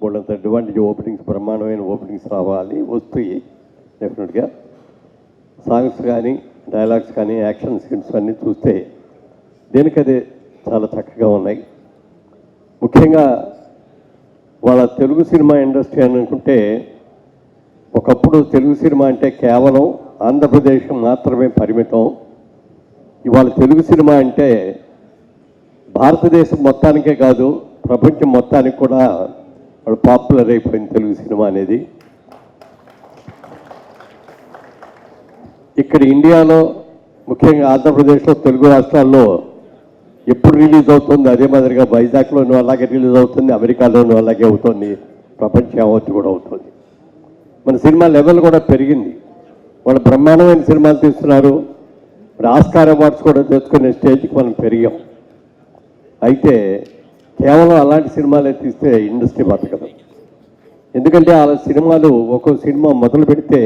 వాళ్ళంత advantage openings, బ్రహ్మాండమైన openings రావాలి, వస్తాయి డెఫినెట్గా. సాంగ్స్ కానీ, డైలాగ్స్ కానీ, యాక్షన్ సీన్స్ అన్నీ చూస్తే దేనికదే చాలా చక్కగా ఉన్నాయి. ముఖ్యంగా వాళ్ళ తెలుగు సినిమా ఇండస్ట్రీ అని అనుకుంటే, ఒకప్పుడు తెలుగు సినిమా అంటే కేవలం ఆంధ్రప్రదేశ్ మాత్రమే పరిమితం. ఇవాళ తెలుగు సినిమా అంటే భారతదేశం మొత్తానికే కాదు, ప్రపంచం మొత్తానికి కూడా వాళ్ళు పాపులర్ అయిపోయింది తెలుగు సినిమా అనేది. ఇక్కడ ఇండియాలో ముఖ్యంగా ఆంధ్రప్రదేశ్లో, తెలుగు రాష్ట్రాల్లో ఎప్పుడు రిలీజ్ అవుతుంది, అదే మాదిరిగా వైజాగ్లోనూ అలాగే రిలీజ్ అవుతుంది, అమెరికాలోనూ అలాగే అవుతుంది, ప్రపంచం యావత్తు కూడా అవుతుంది. మన సినిమా లెవెల్ కూడా పెరిగింది. వాళ్ళు బ్రహ్మాండమైన సినిమాలు తీస్తున్నారు. ఆస్కార్ అవార్డ్స్ కూడా తెచ్చుకునే స్టేజ్కి మనం పెరిగాం. అయితే కేవలం అలాంటి సినిమాలే తీస్తే ఇండస్ట్రీ బతకదు. ఎందుకంటే ఆ సినిమాలు, ఒక్కో సినిమా మొదలు పెడితే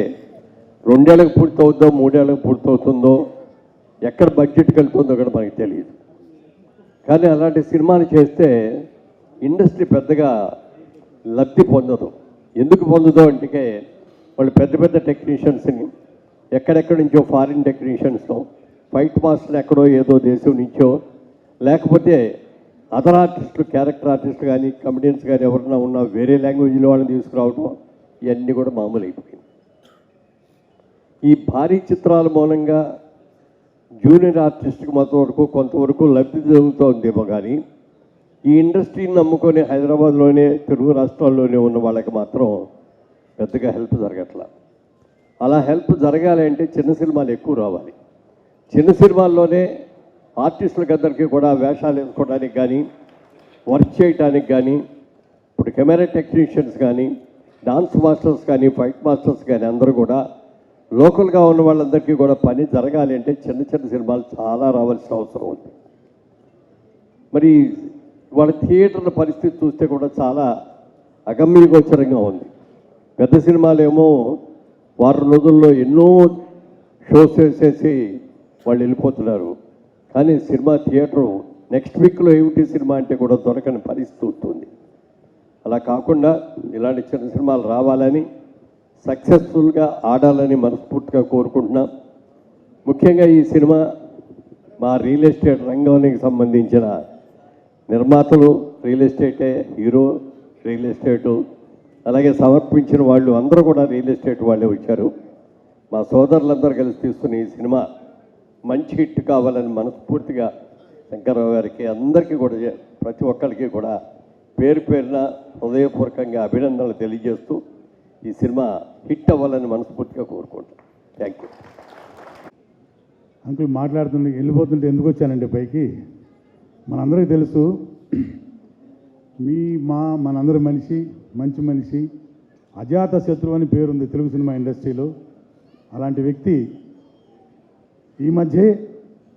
2 ఏళ్ళకి పూర్తవుతుందో 3 ఏళ్ళకి పూర్తవుతుందో, ఎక్కడ బడ్జెట్కి వెళ్తుందో కూడా మనకి తెలియదు. కానీ అలాంటి సినిమాలు చేస్తే ఇండస్ట్రీ పెద్దగా లబ్ధి పొందదు. ఎందుకు పొందదు అంటే, వాళ్ళు పెద్ద పెద్ద టెక్నీషియన్స్ని ఎక్కడెక్కడి నుంచో, ఫారిన్ టెక్నీషియన్స్తో, ఫైట్ మాస్టర్లు ఎక్కడో ఏదో దేశం నుంచో, లేకపోతే అదర్ ఆర్టిస్టులు, క్యారెక్టర్ ఆర్టిస్టులు కానీ, కమెడియన్స్ కానీ ఎవరైనా ఉన్నా వేరే లాంగ్వేజ్లో వాళ్ళని తీసుకురావడం, ఇవన్నీ కూడా మామూలు అయిపోయింది. ఈ భారీ చిత్రాల మూలంగా జూనియర్ ఆర్టిస్ట్కి మొత్తం వరకు కొంతవరకు లబ్ధి జరుగుతుందేమో, కానీ ఈ ఇండస్ట్రీని నమ్ముకొని హైదరాబాద్లోనే, తెలుగు రాష్ట్రాల్లోనే ఉన్న వాళ్ళకి మాత్రం పెద్దగా హెల్ప్ జరగట్లా. అలా హెల్ప్ జరగాలి అంటే చిన్న సినిమాలు ఎక్కువ రావాలి. చిన్న సినిమాల్లోనే ఆర్టిస్టులకి అందరికీ కూడా వేషాలు వేసుకోవడానికి కానీ, వర్క్ చేయడానికి కానీ, ఇప్పుడు కెమెరా టెక్నీషియన్స్ కానీ, డాన్స్ మాస్టర్స్ కానీ, ఫైట్ మాస్టర్స్ కానీ అందరూ కూడా లోకల్గా ఉన్న వాళ్ళందరికీ కూడా పని జరగాలి అంటే చిన్న చిన్న సినిమాలు చాలా రావాల్సిన అవసరం ఉంది. మరి వాళ్ళ థియేటర్ల పరిస్థితి చూస్తే కూడా చాలా అగమ్యగోచరంగా ఉంది. పెద్ద సినిమాలేమో వారం రోజుల్లో ఎన్నో షోస్ వేసేసి వాళ్ళు వెళ్ళిపోతున్నారు. కానీ సినిమా థియేటరు నెక్స్ట్ వీక్లో ఏమిటి సినిమా అంటే కూడా దొరకని పరిస్థితి ఉంటుంది. అలా కాకుండా ఇలాంటి చిన్న సినిమాలు రావాలని, సక్సెస్ఫుల్గా ఆడాలని మనస్ఫూర్తిగా కోరుకుంటున్నాం. ముఖ్యంగా ఈ సినిమా మా రియల్ ఎస్టేట్ రంగానికి సంబంధించిన నిర్మాతలు రియల్ ఎస్టేటే, హీరో రియల్ ఎస్టేటు, అలాగే సమర్పించిన వాళ్ళు అందరూ కూడా రియల్ ఎస్టేట్ వాళ్ళే వచ్చారు. మా సోదరులందరూ కలిసి తీసుకుని ఈ సినిమా మంచి హిట్ కావాలని మనస్ఫూర్తిగా శంకర్రావు గారికి, అందరికీ కూడా, ప్రతి ఒక్కరికి కూడా పేరు పేరున హృదయపూర్వకంగా అభినందనలు తెలియజేస్తూ ఈ సినిమా హిట్ అవ్వాలని మనస్ఫూర్తిగా కోరుకుంటాం. Thank you. అంకుల్ మాట్లాడుతుంటే వెళ్ళిపోతుంటే ఎందుకు వచ్చానండి పైకి, మనందరికీ తెలుసు మనందరి మనిషి, మంచి మనిషి, అజాత శత్రువు అని పేరుంది తెలుగు సినిమా ఇండస్ట్రీలో. అలాంటి వ్యక్తి ఈ మధ్య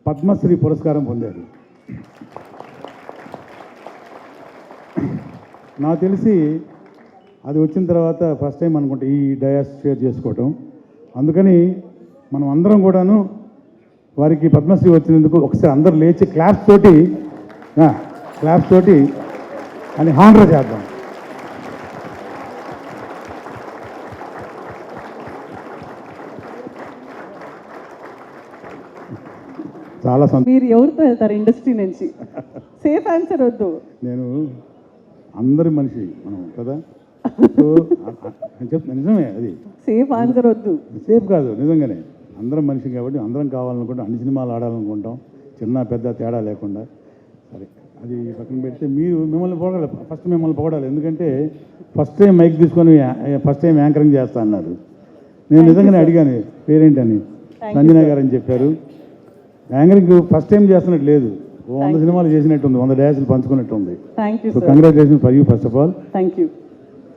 పద్మశ్రీ పురస్కారం పొందాడు. నాకు తెలిసి అది వచ్చిన తర్వాత ఫస్ట్ టైం అనుకుంటా ఈ డయాస్ షేర్ చేసుకోవటం. అందుకని మనం అందరం కూడాను వారికి పద్మశ్రీ వచ్చినందుకు ఒకసారి అందరూ లేచి క్లాప్స్ తోటి అని హానర్ చేద్దాం. చాలా మీరు ఎవరితో వెళ్తారు ఇండస్ట్రీ నుంచి? సేఫ్ ఆన్సర్ వద్దు. నేను అందరి మనిషి మనం కదా, చెప్తా నిజమే. అది సేఫ్ ఆన్సర్ వద్దు. సేఫ్ కాదు, నిజంగానే అందరం మనిషి కాబట్టి అందరం కావాలనుకుంటాం, అన్ని సినిమాలు ఆడాలనుకుంటాం, చిన్న పెద్ద తేడా లేకుండా. సరే, అది పక్కన పెడితే మిమ్మల్ని పొగడాలి, ఫస్ట్ మిమ్మల్ని పొగడాలి. ఎందుకంటే ఫస్ట్ టైం మైక్ తీసుకొని ఫస్ట్ టైం యాంకరింగ్ చేస్తా అన్నారు. నేను నిజంగానే అడిగాను పేరేంటని, సంజన గారు అని చెప్పారు. యాంకరింగ్ ఫస్ట్ టైం చేస్తున్నట్టు లేదు, 100 సినిమాలు చేసినట్టుంది, 100 డ్యాన్సులు పంచుకున్నట్టు ఉంది. So congratulation for you first of all. Thank you.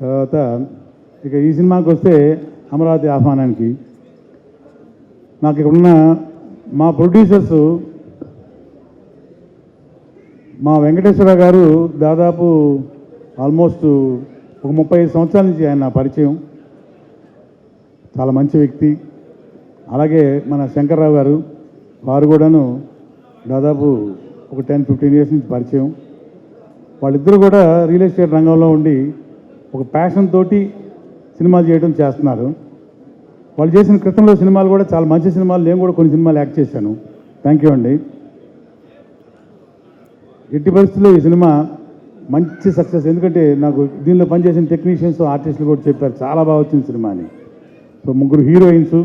తర్వాత ఇక ఈ సినిమాకి వస్తే అమరావతి ఆహ్వానానికి, నాకు ఇక్కడ ఉన్న మా ప్రొడ్యూసర్స్, మా వెంకటేశ్వర గారు దాదాపు ఆల్మోస్ట్ ఒక 35 సంవత్సరాల నుంచి ఆయన పరిచయం. చాలా మంచి వ్యక్తి. అలాగే మన శంకర్రావు గారు, వారు కూడాను దాదాపు ఒక 10-15 ఇయర్స్ నుంచి పరిచయం. వాళ్ళిద్దరూ కూడా రియల్ ఎస్టేట్ రంగంలో ఉండి ఒక ప్యాషన్ తోటి సినిమాలు చేయడం చేస్తున్నారు. వాళ్ళు చేసిన క్రితంలో సినిమాలు కూడా చాలా మంచి సినిమాలు, నేను కూడా కొన్ని సినిమాలు యాక్ట్ చేశాను. థ్యాంక్ యూ అండి. ఎట్టి పరిస్థితుల్లో ఈ సినిమా మంచి సక్సెస్. ఎందుకంటే నాకు దీనిలో పనిచేసిన టెక్నీషియన్స్, ఆర్టిస్టులు కూడా చెప్పారు చాలా బాగా వచ్చింది సినిమా అని. సో ముగ్గురు హీరోయిన్స్.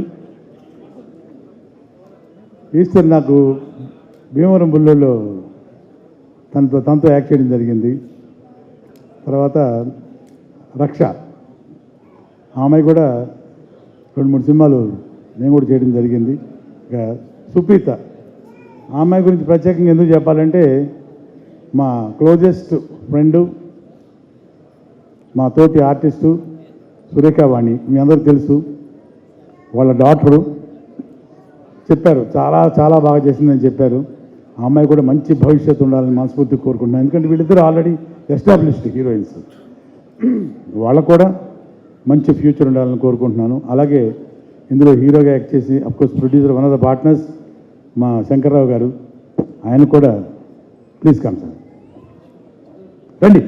ఈశ్వర్ నాకు భీమవరం బుల్లోలో తనతో యాక్ట్ చేయడం జరిగింది. తర్వాత రక్ష, ఆమె కూడా 2-3 సినిమాలు నేను కూడా చేయడం జరిగింది. ఇక సుప్రీత, ఆ అమ్మాయి గురించి ప్రత్యేకంగా ఎందుకు చెప్పాలంటే మా క్లోజెస్ట్ ఫ్రెండు, మా తోటి ఆర్టిస్టు సురేఖావాణి, మీ అందరికీ తెలుసు. వాళ్ళ డాక్టరు చెప్పారు చాలా చాలా బాగా చేసిందని చెప్పారు. ఆ అమ్మాయి కూడా మంచి భవిష్యత్తు ఉండాలని మనస్ఫూర్తిగా కోరుకుంటున్నాను. ఎందుకంటే వీళ్ళిద్దరూ ఆల్రెడీ ఎస్టాబ్లిష్డ్ హీరోయిన్స్, వాళ్ళకు కూడా మంచి ఫ్యూచర్ ఉండాలని కోరుకుంటున్నాను. అలాగే ఇందులో హీరోగా యాక్ట్ చేసి of course producer one of the partners మా శంకర్రావు గారు, ఆయన కూడా ప్లీజ్ కమ్ సార్, రండి.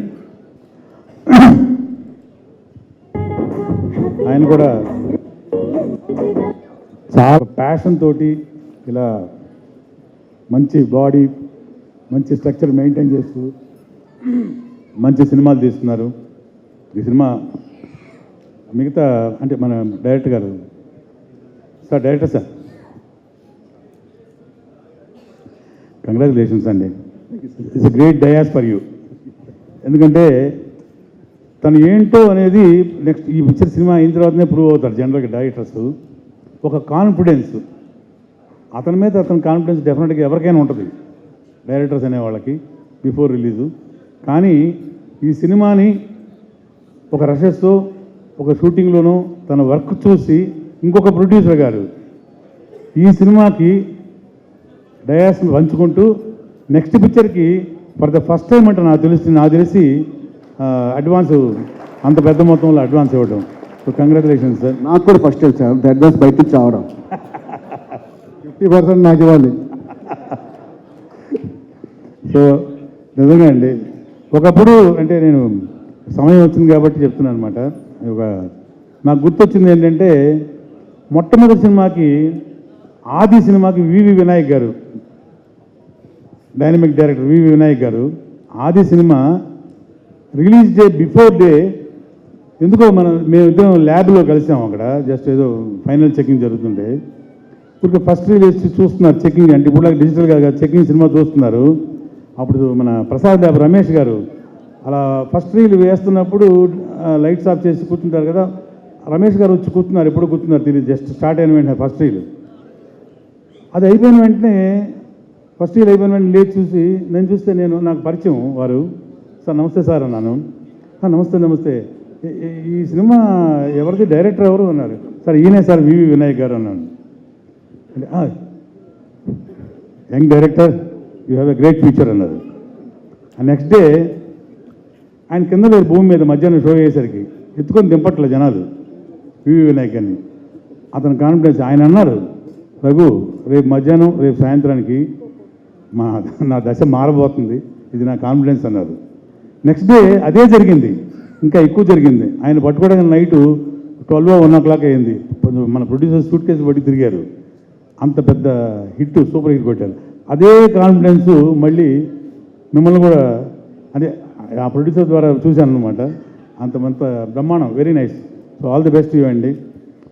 ఆయన కూడా చాలా ప్యాషన్ తోటి ఇలా మంచి బాడీ, మంచి స్ట్రక్చర్ మెయింటైన్ చేస్తూ మంచి సినిమాలు తీస్తున్నారు. ఈ సినిమా మిగతా అంటే మన డైరెక్టర్ గారు సార్, డైరెక్టర్ సార్, కంగ్రాచులేషన్స్ అండి. It's great dais for you. ఎందుకంటే తను ఏంటో అనేది నెక్స్ట్ ఈ పిక్చర్ సినిమా అయిన తర్వాతనే ప్రూవ్ అవుతారు జనరల్గా డైరెక్టర్స్. ఒక కాన్ఫిడెన్స్, అతని మీద అతని కాన్ఫిడెన్స్ డెఫినెట్గా ఎవరికైనా ఉంటుంది డైరెక్టర్స్ అనే వాళ్ళకి బిఫోర్ రిలీజు. కానీ ఈ సినిమాని ఒక రషెస్తో ఒక షూటింగ్లోనూ తన వర్క్ చూసి ఇంకొక ప్రొడ్యూసర్ గారు ఈ సినిమాకి డయాస్ని పంచుకుంటూ నెక్స్ట్ పిక్చర్కి ఫర్ ద ఫస్ట్ టైం అంటే నాకు తెలిసి అడ్వాన్స్ అంత పెద్ద మొత్తంలో అడ్వాన్స్ ఇవ్వడం. So congratulations sir. నాకు కూడా ఫస్ట్ సార్ అడ్వాన్స్ బయట నుంచి రావడం 50% నాకు ఇవ్వాలి. సో నిజంగా అండి, ఒకప్పుడు అంటే నేను సమయం వచ్చింది కాబట్టి చెప్తున్నాను అనమాట. నాకు గుర్తొచ్చింది ఏంటంటే మొట్టమొదటి సినిమాకి, ఆది సినిమాకి వివి వినాయక్ గారు, డైనమిక్ డైరెక్టర్ వివి వినాయక్ గారు, ఆది cinema release day before day ఎందుకో మేమిద్దరం ల్యాబ్లో కలిసాము. అక్కడ జస్ట్ ఏదో ఫైనల్ చెకింగ్ జరుగుతుంటే ఇప్పుడు ఫస్ట్ రిలీజ్ చూస్తున్నారు చెకింగ్, అంటే ఇప్పుడు డిజిటల్గా చెకింగ్ సినిమా చూస్తున్నారు. అప్పుడు మన ప్రసాద్ ల్యాబ్ రమేష్ గారు అలా ఫస్ట్ రీల్ వేస్తున్నప్పుడు లైట్స్ ఆఫ్ చేసి కూర్చుంటారు కదా, రమేష్ గారు వచ్చి కూర్చున్నారు. ఎప్పుడు కూర్చున్నారు తెలియదు, జస్ట్ స్టార్ట్ అయిన వెంటనే ఫస్ట్ రీల్ అది అయిపోయిన వెంటనే ఫస్ట్ రీల్ అయిపోయిన వెంటనే లేచి చూసి నేను చూస్తే నాకు పరిచయం వారు. సార్ నమస్తే సార్ అన్నాను. నమస్తే నమస్తే, ఈ సినిమా ఎవరిది, డైరెక్టర్ ఎవరు అన్నారు. సార్ ఈయనే సార్ వివి వినాయక్ గారు అన్నాను. Young director, you have a great future అన్నారు. నెక్స్ట్ డే ఆయన కింద లేదు భూమి మీద, మధ్యాహ్నం షో అయ్యేసరికి ఎత్తుకొని దింపట్లే జనాలు వివి వినాయక్ గారిని. అతని కాన్ఫిడెన్స్, ఆయన అన్నారు, రఘు రేపు మధ్యాహ్నం రేపు సాయంత్రానికి నా దశ మారబోతుంది, ఇది నా కాన్ఫిడెన్స్ అన్నారు. నెక్స్ట్ డే అదే జరిగింది, ఇంకా ఎక్కువ జరిగింది. ఆయన పట్టుకోవడానికి నైటు 12-1 o'clock అయింది. మన ప్రొడ్యూసర్ సూట్ కేసు పట్టి తిరిగారు. అంత పెద్ద హిట్, సూపర్ హిట్ కొట్టారు. అదే కాన్ఫిడెన్స్ మళ్ళీ మిమ్మల్ని కూడా అంటే ఆ ప్రొడ్యూసర్ ద్వారా చూశాను అనమాట. అంత బ్రహ్మాండం, very nice. So all the best you అండి.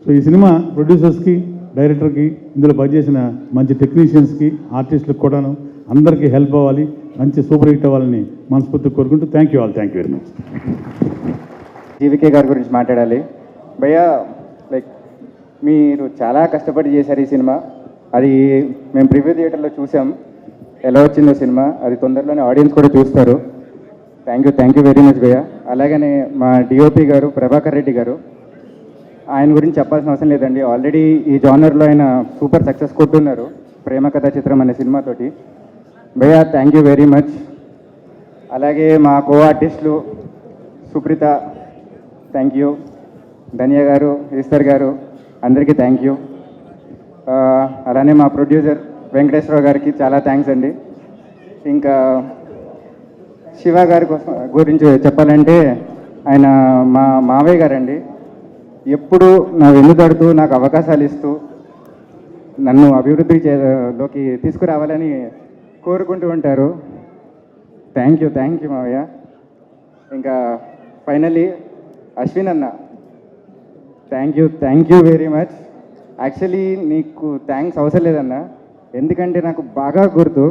సో ఈ సినిమా ప్రొడ్యూసర్స్కి, డైరెక్టర్కి, ఇందులో పనిచేసిన మంచి టెక్నీషియన్స్కి, ఆర్టిస్టులకు కూడాను అందరికీ హెల్ప్ అవ్వాలి, మంచి సూపర్ హిట్ అవ్వాలని మనస్ఫూర్తిగా కోరుకుంటూ thank you all, thank you very much. GVK గారి గురించి మాట్లాడాలి. భయ్య, లైక్ మీరు చాలా కష్టపడి చేశారు ఈ సినిమా. అది మేము ప్రివ్యూ థియేటర్లో చూసాం, ఎలా వచ్చిందో సినిమా. అది తొందరలోనే ఆడియన్స్ కూడా చూస్తారు. థ్యాంక్ యూ వెరీ మచ్ భయ్య. అలాగనే మా డిఓపి గారు ప్రభాకర్ రెడ్డి గారు, ఆయన గురించి చెప్పాల్సిన అవసరం లేదండి. ఆల్రెడీ ఈ జానర్లో ఆయన సూపర్ సక్సెస్ కొట్టున్నారు ప్రేమ కథా చిత్రం అనే సినిమాతోటి. భయ్య థ్యాంక్ యూ వెరీ మచ్. అలాగే మా కో ఆర్టిస్టులు సుప్రీత, థ్యాంక్ యూ. ధన్య గారు, ఈశ్వర్ గారు, అందరికీ థ్యాంక్ యూ. అలానే మా ప్రొడ్యూసర్ వెంకటేశ్వరరావు గారికి చాలా థ్యాంక్స్ అండి. ఇంకా శివ గారి గురించి చెప్పాలంటే ఆయన మా మావయ్య గారండి. ఎప్పుడు నా వెన్నుదడుతూ నాకు అవకాశాలు ఇస్తూ నన్ను లోకి తీసుకురావాలని కోరుకుంటూ ఉంటారు. థ్యాంక్ యూ మావయ్య. ఇంకా ఫైనల్లీ అశ్విన్ అన్న, thank you very much. Actually నీకు థ్యాంక్స్ అవసరం లేదన్న, ఎందుకంటే నాకు బాగా గుర్తు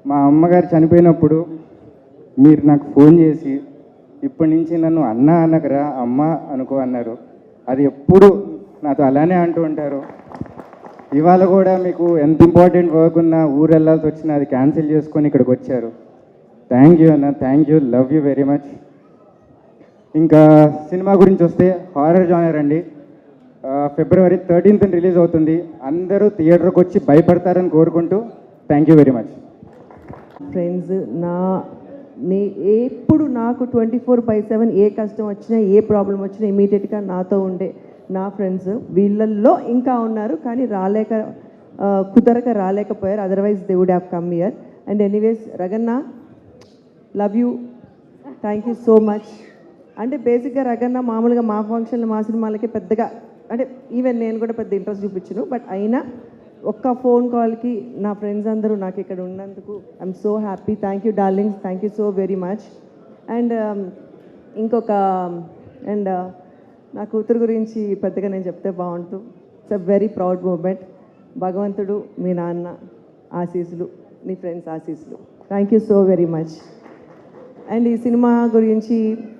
మా అమ్మగారు చనిపోయినప్పుడు మీరు నాకు ఫోన్ చేసి ఇప్పటి నుంచి నన్ను అన్న అనకరా అమ్మ అనుకో అన్నారు. అది ఎప్పుడు నాతో అలానే అంటూ ఉంటారు. ఇవాళ కూడా మీకు ఎంత ఇంపార్టెంట్ వర్క్ ఉన్నా ఊరు వెళ్ళాల్సి వచ్చినా అది క్యాన్సిల్ చేసుకొని ఇక్కడికి వచ్చారు. థ్యాంక్ యూ అన్న, thank you, love you very much. ఇంకా సినిమా గురించి వస్తే హారర్ జానర్ అండి. February 13th రిలీజ్ అవుతుంది. అందరూ థియేటర్కి వచ్చి భయపడతారని కోరుకుంటూ thank you very much. Friends ఎప్పుడు నాకు 24/7 ఏ కష్టం వచ్చినా ఏ ప్రాబ్లం వచ్చినా ఇమీడియట్గా నాతో ఉండే నా ఫ్రెండ్స్ వీళ్ళల్లో ఇంకా ఉన్నారు, కానీ కుదరక రాలేకపోయారు. Otherwise they would have come here. And anyways Raganna, love you, thank you so much. అంటే బేసిక్గా రగన్న మామూలుగా మా ఫంక్షన్లు మా సినిమాలకి పెద్దగా అంటే ఈవెన్ నేను కూడా పెద్ద ఇంట్రెస్ట్ చూపించను, బట్ అయినా ఒక్క ఫోన్ కాల్కి నా ఫ్రెండ్స్ అందరూ నాకు ఇక్కడ ఉన్నందుకు I'm so happy. Thank you darlings, thank you so very much. And and నా కూతురు గురించి పెద్దగా నేను చెప్తే బాగుంటుంది. It's a very proud moment. భగవంతుడు, మీ నాన్న ఆశీస్సులు, నీ ఫ్రెండ్స్ ఆశీస్సులు. థ్యాంక్ యూ సో వెరీ మచ్. అండ్ ఈ సినిమా గురించి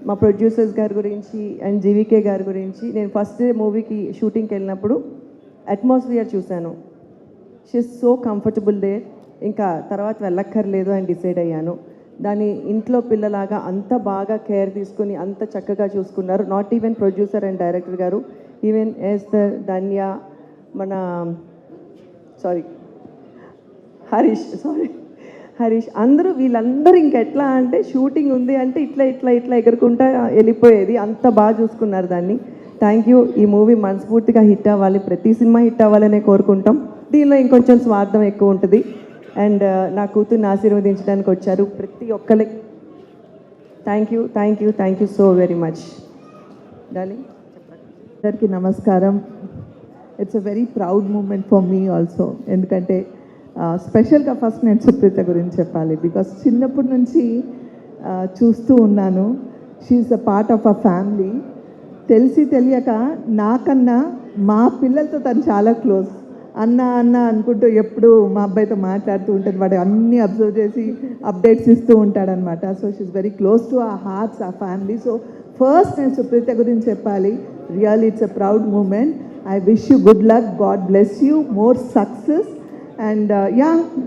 మా ప్రొడ్యూసర్స్ గారి గురించి అండ్ జీవీకే గారి గురించి నేను ఫస్ట్ డే మూవీకి షూటింగ్కి వెళ్ళినప్పుడు అట్మాస్ఫియర్ చూశాను. She's so comfortable day. ఇంకా తర్వాత వెళ్ళక్కర్లేదు అని డిసైడ్ అయ్యాను. దాని ఇంట్లో పిల్లలాగా అంత బాగా కేర్ తీసుకుని అంత చక్కగా చూసుకున్నారు. Not even producer and director గారు, ఈవెన్ ఎస్తర్, ధన్య, మన హరీష్ అందరూ వీళ్ళందరూ ఇంకెట్లా అంటే షూటింగ్ ఉంది అంటే ఇట్లా ఎగురుకుంటా వెళ్ళిపోయేది. అంత బాగా చూసుకున్నారు దాన్ని. Thank you. ఈ మూవీ మనస్ఫూర్తిగా హిట్ అవ్వాలి, ప్రతి సినిమా హిట్ అవ్వాలనే కోరుకుంటాం. దీనిలో ఇంకొంచెం స్వార్థం ఎక్కువ ఉంటుంది. అండ్ నా కూతుర్ని ఆశీర్వదించడానికి వచ్చారు ప్రతి ఒక్కరికి. Thank you so very much darling. అందరికీ నమస్కారం. It's a very proud moment for me also. ఎందుకంటే స్పెషల్గా ఫస్ట్ నేను సుప్రీత గురించి చెప్పాలి. బికాస్ చిన్నప్పటి నుంచి చూస్తూ ఉన్నాను. She's a part of a family. తెలియక నాకన్నా మా పిల్లలతో తను చాలా క్లోజ్. అన్న అనుకుంటూ ఎప్పుడు మా అబ్బాయితో మాట్లాడుతూ ఉంటుంది. వాడు అన్నీ అబ్జర్వ్ చేసి అప్డేట్స్ ఇస్తూ ఉంటాడనమాట. So she's very close to our hearts, our family. So first నేను సుప్రీత గురించి చెప్పాలి. Really it's a proud moment. I wish you good luck, God bless you, more success. And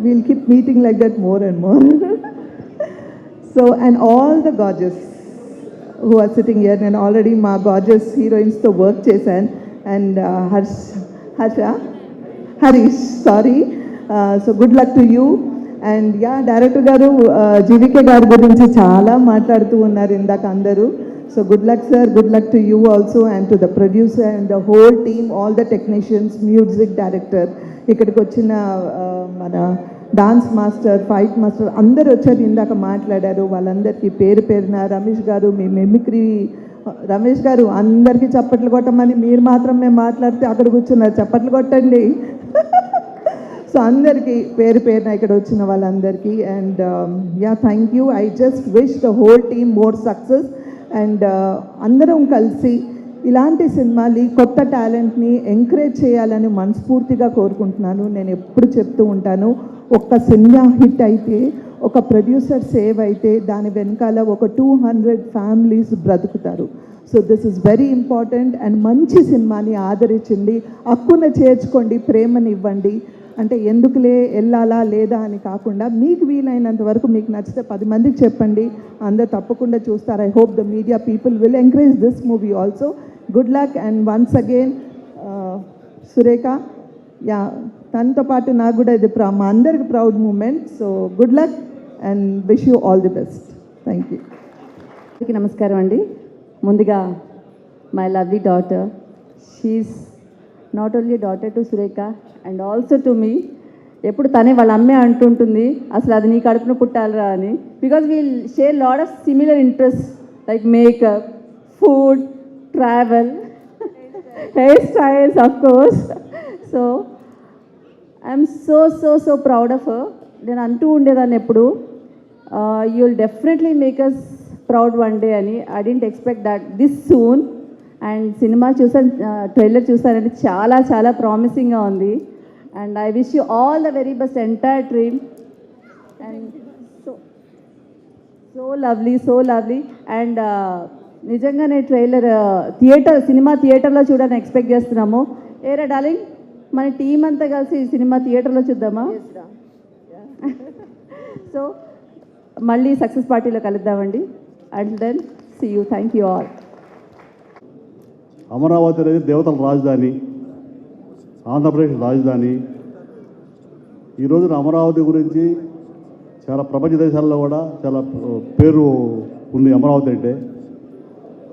we'll keep meeting like that more and more. So, and all the gorgeous who are sitting here, and already my gorgeous heroines to work chesan, and Harish, sorry. So good luck to you. And director garu GVK garu gurinchi chaala maatladutu unnaru indaka andaru. So good luck sir, good luck to you also, and to the producer and the whole team, all the technicians, music director, ఇక్కడికి వచ్చిన మన dance master, fight master అందరు వచ్చారు, ఇందాక మాట్లాడారు. వాళ్ళందరికీ పేరు పేరున రమేష్ గారు, మీ మెమిక్రీ రమేష్ గారు అందరికీ చప్పట్లు కొట్టమని మీరు మాత్రం మేము మాట్లాడితే అక్కడ కూర్చున్నారు, చప్పట్లు కొట్టండి. సో అందరికీ పేరు పేరున ఇక్కడ వచ్చిన వాళ్ళందరికీ. And thank you. I just wish the whole team more success. And అందరం కలిసి ఇలాంటి సినిమాలు, కొత్త టాలెంట్ని ఎంకరేజ్ చేయాలని మనస్ఫూర్తిగా కోరుకుంటున్నాను. నేను ఎప్పుడు చెప్తూ ఉంటాను, ఒక్క సినిమా హిట్ అయితే, ఒక ప్రొడ్యూసర్ సేవ్ అయితే దాని వెనకాల ఒక 200 ఫ్యామిలీస్ బ్రతుకుతారు. So this is very important. And మంచి సినిమాని ఆదరించండి, హక్కున చేర్చుకోండి, ప్రేమని ఇవ్వండి. అంటే ఎందుకులే వెళ్ళాలా లేదా అని కాకుండా మీకు వీలైనంత వరకు మీకు నచ్చితే 10 మందికి చెప్పండి, అందరు తప్పకుండా చూస్తారు. I hope the media people will encourage this movie also. Good luck. And once again Surekha, తనతో పాటు నాకు కూడా ఇది మా అందరికి proud moment. So good luck and wish you all the best. Thank you. నమస్కారం అండి. ముందుగా my lovely daughter. She's not only a daughter to Surekha and also to me. ఎప్పుడు తనే వాళ్ళ అమ్మే అంటుంటుంది అసలు అది నీ కడుపున పుట్టాలరా అని, because we'll share lot of similar interest like makeup, food, travel, hair styles of course. So I'm so proud of her. నేను అంటూ ఉండేదాన్ని ఎప్పుడు you will definitely make us proud one day అని. I didn't expect that this soon. And cinema చూసాను, trailer చూసానంటే చాలా చాలా ప్రామిసింగ్గా ఉంది. And I wish you all the very best, entire team. And so lovely. And నిజంగానే trailer cinema థియేటర్లో చూడాలని expect చేస్తున్నాము. ఏరా డార్లింగ్, మన టీం అంతా కలిసి ఈ సినిమా థియేటర్లో చూద్దామా? సో మళ్ళీ సక్సెస్ పార్టీలో కలుద్దామండి. And then see you. Thank you all. Amaravati అనేది దేవతల రాజధాని, ఆంధ్రప్రదేశ్ రాజధాని. ఈ రోజున అమరావతి గురించి చాలా ప్రపంచ దేశాల్లో కూడా చాలా పేరు ఉంది అమరావతి అంటే.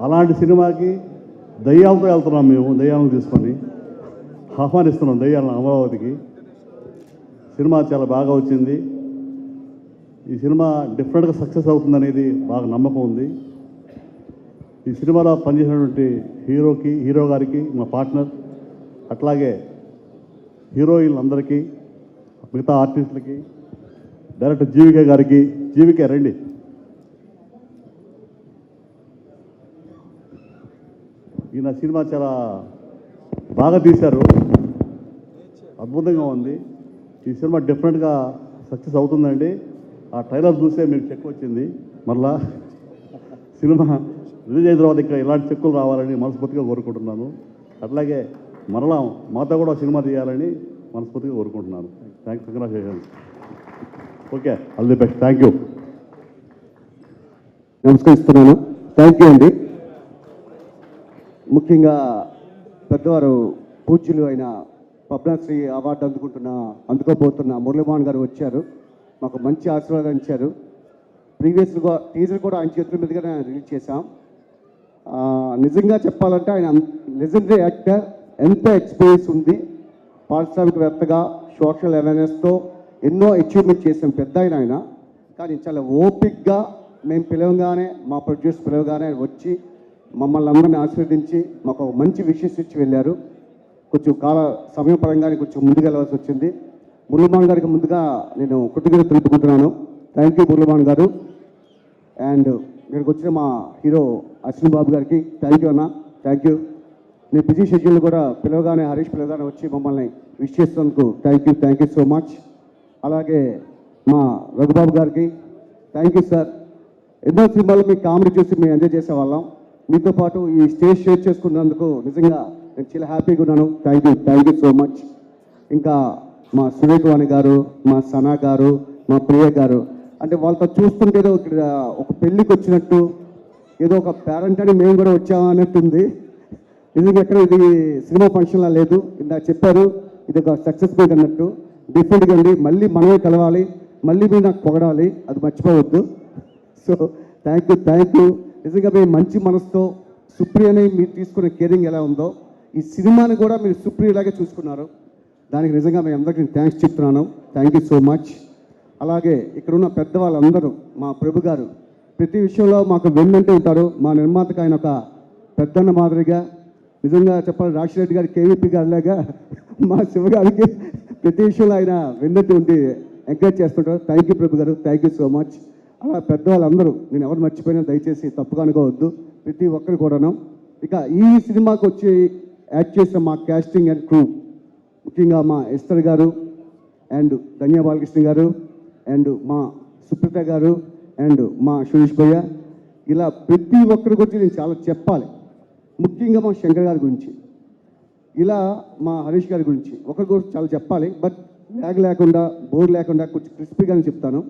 అలాంటి సినిమాకి దయ్యాలతో వెళ్తున్నాం మేము, దయ్యాలను తీసుకొని ఆహ్వానిస్తున్నాం దయ్యాలను అమరావతికి. సినిమా చాలా బాగా వచ్చింది. ఈ సినిమా డిఫరెంట్గా సక్సెస్ అవుతుందనేది బాగా నమ్మకం ఉంది. ఈ సినిమాలో పనిచేసినటువంటి హీరో గారికి, మా పార్ట్నర్, అట్లాగే హీరోయిన్లందరికీ, మిగతా ఆర్టిస్టులకి, డైరెక్టర్ జీవికే గారికి. జీవికే రండి. ఈయన సినిమా చాలా బాగా తీశారు, అద్భుతంగా ఉంది. ఈ సినిమా డిఫరెంట్గా సక్సెస్ అవుతుందండి. ఆ ట్రైలర్ చూసే మీకు చెక్ వచ్చింది. మళ్ళా సినిమా రిలీజ్ అయిన తర్వాత ఇంకా ఇలాంటి చెక్కులు రావాలని మనస్ఫూర్తిగా కోరుకుంటున్నాను. అట్లాగే మరలా మాతో కూడా సినిమా తీయాలని మనస్ఫూర్తిగా కోరుకుంటున్నాను. Thanks, congratulations. Okay, all the best. Thank you. నమస్కరిస్తున్నాను. థ్యాంక్ యూ అండి. ముఖ్యంగా పెద్దవారు పూజ్యులు అయిన పద్మశ్రీ అవార్డు అందుకోబోతున్న మురళీమోహన్ గారు వచ్చారు. మాకు మంచి ఆశీర్వాదం ఇచ్చారు. ప్రీవియస్గా టీజర్ కూడా ఆయన చేతుల మీదుగానే రిలీజ్ చేశాం. నిజంగా చెప్పాలంటే ఆయన లెజెండరీ యాక్టర్, ఎంత ఎక్స్పీరియన్స్ ఉంది, పారిశ్రామికవేత్తగా సోషల్ అవేర్నెస్తో ఎన్నో అచీవ్మెంట్ చేసాం పెద్ద ఆయన. కానీ చాలా ఓపిక్గా మేము పిలవగానే, మా ప్రొడ్యూసర్ పిలవగానే వచ్చి మమ్మల్ని అందరినీ ఆశీర్వదించి మాకు మంచి విషెస్ ఇచ్చి వెళ్ళారు. కొంచెం సమయం పరంగానే కొంచెం ముందుకు వెళ్ళవలసి వచ్చింది. మురళీమోహన్ గారికి ముందుగా నేను కృతజ్ఞతలు తెలుపుకుంటున్నాను. థ్యాంక్ యూ మురళీమోహన్ గారు. అండ్ ఇక్కడికి వచ్చిన మా హీరో అశ్విన్ బాబు గారికి థ్యాంక్ యూ అన్న. Thank you. నేను బిజీ షెడ్యూల్ కూడా పిలవగానే, హరీష్ పిలవగానే వచ్చి మమ్మల్ని విష్ చేస్తున్నందుకు థ్యాంక్ యూ సో మచ్. అలాగే మా రఘుబాబు గారికి థ్యాంక్ యూ సార్. ఎన్నో సినిమాలు మీ కామెడీ చూసి మేము ఎంజాయ్ చేసేవాళ్ళం. మీతో పాటు ఈ స్టేజ్ షేర్ చేసుకున్నందుకు నిజంగా నేను చాలా హ్యాపీగా ఉన్నాను. Thank you so much. ఇంకా మా సురేఖవాణి గారు, మా సనా గారు, మా ప్రియ గారు, అంటే వాళ్ళతో చూస్తుంటే ఏదో ఇక్కడ ఒక పెళ్ళికి వచ్చినట్టు, ఏదో ఒక పేరెంట్ అని మేము కూడా వచ్చామా అన్నట్టుంది. నిజంగా ఎక్కడ ఇది సినిమా ఫంక్షన్లా లేదు. ఇందాక చెప్పారు ఇది ఒక సక్సెస్ మీట్ అన్నట్టు. డిఫరెంట్గా ఉంది. మళ్ళీ మనమే కలవాలి, మళ్ళీ మీరు నాకు పొగడాలి, అది మర్చిపోవద్దు. So thank you. నిజంగా మీరు మంచి మనసుతో సుప్రియని మీరు తీసుకునే కేరింగ్ ఎలా ఉందో ఈ సినిమాని కూడా మీరు సుప్రియలాగే చూసుకున్నారు. దానికి నిజంగా మేము అందరికీ థ్యాంక్స్ చెప్తున్నాను. Thank you so much. అలాగే ఇక్కడ ఉన్న పెద్దవాళ్ళందరూ, మా ప్రభు గారు ప్రతి విషయంలో మాకు వెన్నంటూ ఉంటారు. మా నిర్మాతకు ఆయన ఒక పెద్దన్న మాదిరిగా, నిజంగా చెప్పాలి రాజశేఖర్ గారి కేవీపీ గారిలాగా మా శివగారికి ప్రతి విషయంలో ఆయన వెన్నంటూ ఉండి ఎంకరేజ్ చేస్తుంటారు. థ్యాంక్ యూ ప్రభు గారు. Thank you so much. అలా పెద్దవాళ్ళందరూ, నేను ఎవరు మర్చిపోయినా దయచేసి తప్పుగా అనుకోవద్దు, ప్రతి ఒక్కరు కూడాను. ఇక ఈ సినిమాకి వచ్చి యాక్ట్ చేసిన మా కాస్టింగ్ అండ్ క్రూ, ముఖ్యంగా మా ఎస్తర్ గారు అండ్ ధన్య బాలకృష్ణ గారు అండ్ మా సుప్రీత గారు అండ్ మా సురేష్ భయ్య, ఇలా ప్రతి ఒక్కరి గురించి నేను చాలా చెప్పాలి. ముఖ్యంగా మా శంకర్ గారి గురించి, ఇలా మా హరీష్ గారి గురించి, ఒకరి గురించి చాలా చెప్పాలి. బట్ ల్యాగ్ లేకుండా, బోర్ లేకుండా కొంచెం క్రిస్పీగానే చెప్తాను.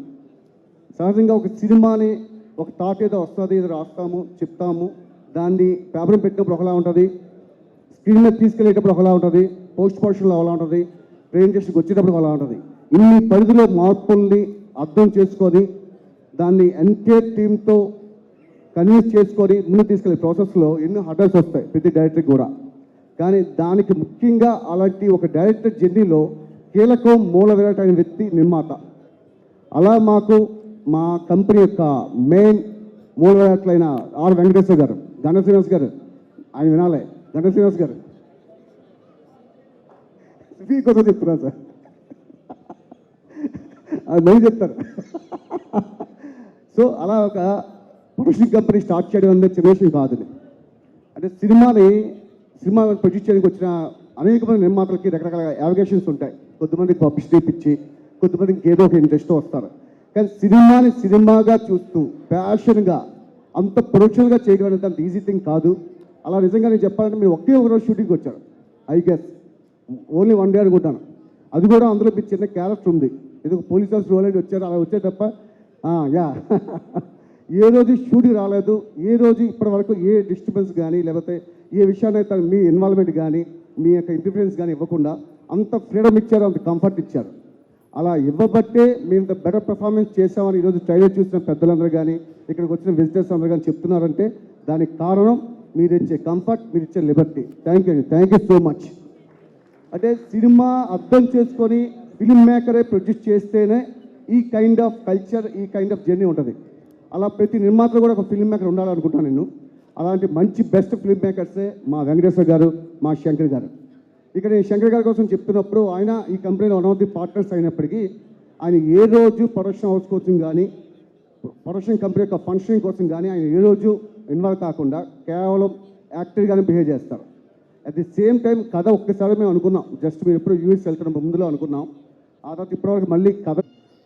సహజంగా ఒక సినిమాని ఒక థాట్ ఏదో వస్తుంది, ఏదో రాస్తాము, చెప్తాము, దాన్ని పేపర్ పెట్టినప్పుడు ఒకలా ఉంటుంది, స్క్రీన్ మీద తీసుకెళ్ళేటప్పుడు ఒకలా ఉంటుంది, పోస్ట్ ప్రొడక్షన్లో ఒకలా ఉంటుంది, ప్రెజెంటేషన్కి వచ్చేటప్పుడు ఒకలా ఉంటుంది. ఇన్ని పరిధిలో మార్పుల్ని అర్థం చేసుకొని దాన్ని ఎంటైర్ టీంతో కన్విన్స్ చేసుకొని ముందు తీసుకెళ్ళే ప్రాసెస్లో ఎన్నో హర్డల్స్ వస్తాయి ప్రతి డైరెక్టర్కి కూడా. కానీ దానికి ముఖ్యంగా అలాంటి ఒక డైరెక్టర్ జర్నీలో కీలకం మూల విరాట్ అయిన వ్యక్తి నిర్మాత. అలా మాకు మా కంపెనీ యొక్క మెయిన్ మూల విరాట్లైన ఆర్ వెంకటేశ్వర గారు, గణ శ్రీనివాస్ గారు, ఆయన వినాలే, గణ శ్రీనివాస్ గారు మీకోసం చెప్తున్నా సార్, అది మళ్ళీ చెప్తారు. సో అలా ఒక ప్రొడక్షన్ కంపెనీ స్టార్ట్ చేయడం అనేది చిన్న విషయం కాదు. అంటే సినిమా ప్రొడ్యూస్ చేయడానికి వచ్చిన అనేక మంది నిర్మాతలకి రకరకాల యావిగేషన్స్ ఉంటాయి. కొంతమంది పబ్లిసిటీ పిచ్చి, కొంతమందికి ఏదో ఒక ఇంట్రెస్ట్తో వస్తారు. కానీ సినిమాని సినిమాగా చూస్తూ ప్యాషన్గా అంత ప్రొడక్షన్గా చేయడం అనేది అంత ఈజీ థింగ్ కాదు. అలా నిజంగా నేను చెప్పాలంటే మీరు ఒకే ఒక రోజు షూటింగ్కి వచ్చారు, ఐ గెస్ ఓన్లీ 1 డే అనుకుంటాను. అది కూడా అందులో మీ చిన్న క్యారెక్టర్ ఉంది, ఏదో పోలీస్ ఆఫీసర్ రోల్ వచ్చారు, అలా వచ్చే తప్ప యా ఏ రోజు షూటింగ్ రాలేదు, ఏ రోజు ఇప్పటి వరకు ఏ డిస్టర్బెన్స్ కానీ లేకపోతే ఏ విషయాన్నైతే మీ ఇన్వాల్వ్మెంట్ కానీ మీ యొక్క ఇంటర్ఫరెన్స్ కానీ ఇవ్వకుండా అంత ఫ్రీడమ్ ఇచ్చారు, అంత కంఫర్ట్ ఇచ్చారు. అలా ఇవ్వబట్టే మేము ఇంత బెటర్ పర్ఫార్మెన్స్ చేసామని ఈరోజు ట్రైలర్ చూసిన పెద్దలందరూ కానీ ఇక్కడికి వచ్చిన విజిటర్స్ అందరూ కానీ చెప్తున్నారంటే దానికి కారణం మీరు ఇచ్చే కంఫర్ట్, మీరు ఇచ్చే Liberty. Thank you so much. అంటే సినిమా అర్థం చేసుకొని ఫిల్మ్ మేకరే ప్రొడ్యూస్ చేస్తేనే ఈ కైండ్ ఆఫ్ కల్చర్, ఈ కైండ్ ఆఫ్ జర్నీ ఉంటుంది. అలా ప్రతి నిర్మాతలు కూడా ఒక ఫిల్మ్ మేకర్ ఉండాలనుకుంటాను నేను. అలాంటి మంచి బెస్ట్ ఫిల్మ్ మేకర్సే మా వెంకటేశ్వర గారు, మా శంకర్ గారు. ఇక్కడ నేను శంకర్ గారి కోసం చెప్తున్నప్పుడు ఆయన ఈ కంపెనీలో 1 ఆఫ్ ది పార్ట్నర్స్ అయినప్పటికీ ఆయన ఏ రోజు ప్రొడక్షన్ హౌస్ కోసం కానీ ప్రొడక్షన్ కంపెనీ యొక్క ఫంక్షనింగ్ కోసం కానీ ఆయన ఏ రోజు ఇన్వాల్వ్ కాకుండా కేవలం యాక్టర్గానే బిహేవ్ చేస్తారు. అట్ ది సేమ్ టైం కథ ఒక్కసారి మేము అనుకున్నాం, జస్ట్ మీరు ఎప్పుడు యూఎస్ వెళ్తున్న ముందులో అనుకున్నాం, ఆ తర్వాత ఇప్పటివరకు మళ్ళీ కథ.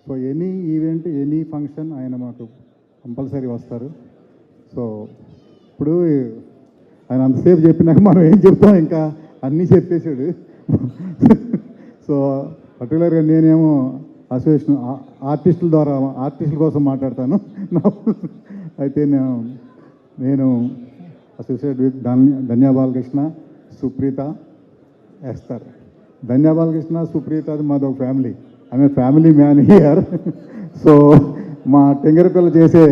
So any event, any function ఆయన మాకు కంపల్సరీ వస్తారు. సో ఇప్పుడు ఆయన అంతసేపు చెప్పినాక మనం ఏం చెప్తాం, ఇంకా అన్నీ చెప్పేశాడు. సో పర్టికులర్గా నేనేమో అసోసియేషన్ ఆర్టిస్టుల ద్వారా ఆర్టిస్టుల కోసం మాట్లాడతాను. అయితే నేను associate with Dhanya Balakrishna, Supreetha, Esther. Dhanya Balakrishna, Supreetha అది మాది ఒక family. I'm family man here. So మా టెంగర పిల్ల చేసే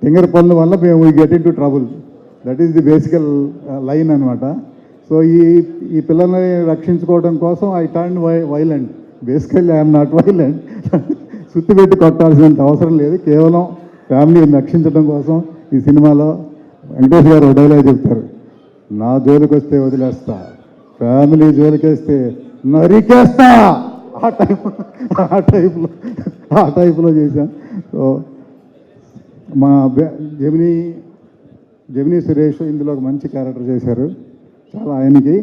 టెంగర పనుల వల్ల మేము we get in to trouble. That is the basical line అనమాట. సో ఈ పిల్లల్ని రక్షించుకోవడం కోసం I turn violent. Basically I'm not violent. సుత్తి పెట్టి కొట్టాల్సినంత అవసరం లేదు, కేవలం ఫ్యామిలీని రక్షించడం కోసం ఈ సినిమాలో వెంకటేష్ గారు ఒక డైలాగ్ చెప్తారు, నా జోలికి వస్తే వదిలేస్తా, ఫ్యామిలీ జోలికి వస్తే నరికేస్తా. ఆ టైప్లో చేశాను. సో మా జెమినీ సురేష్ ఇందులో ఒక మంచి క్యారెక్టర్ చేశారు. ఆయనకి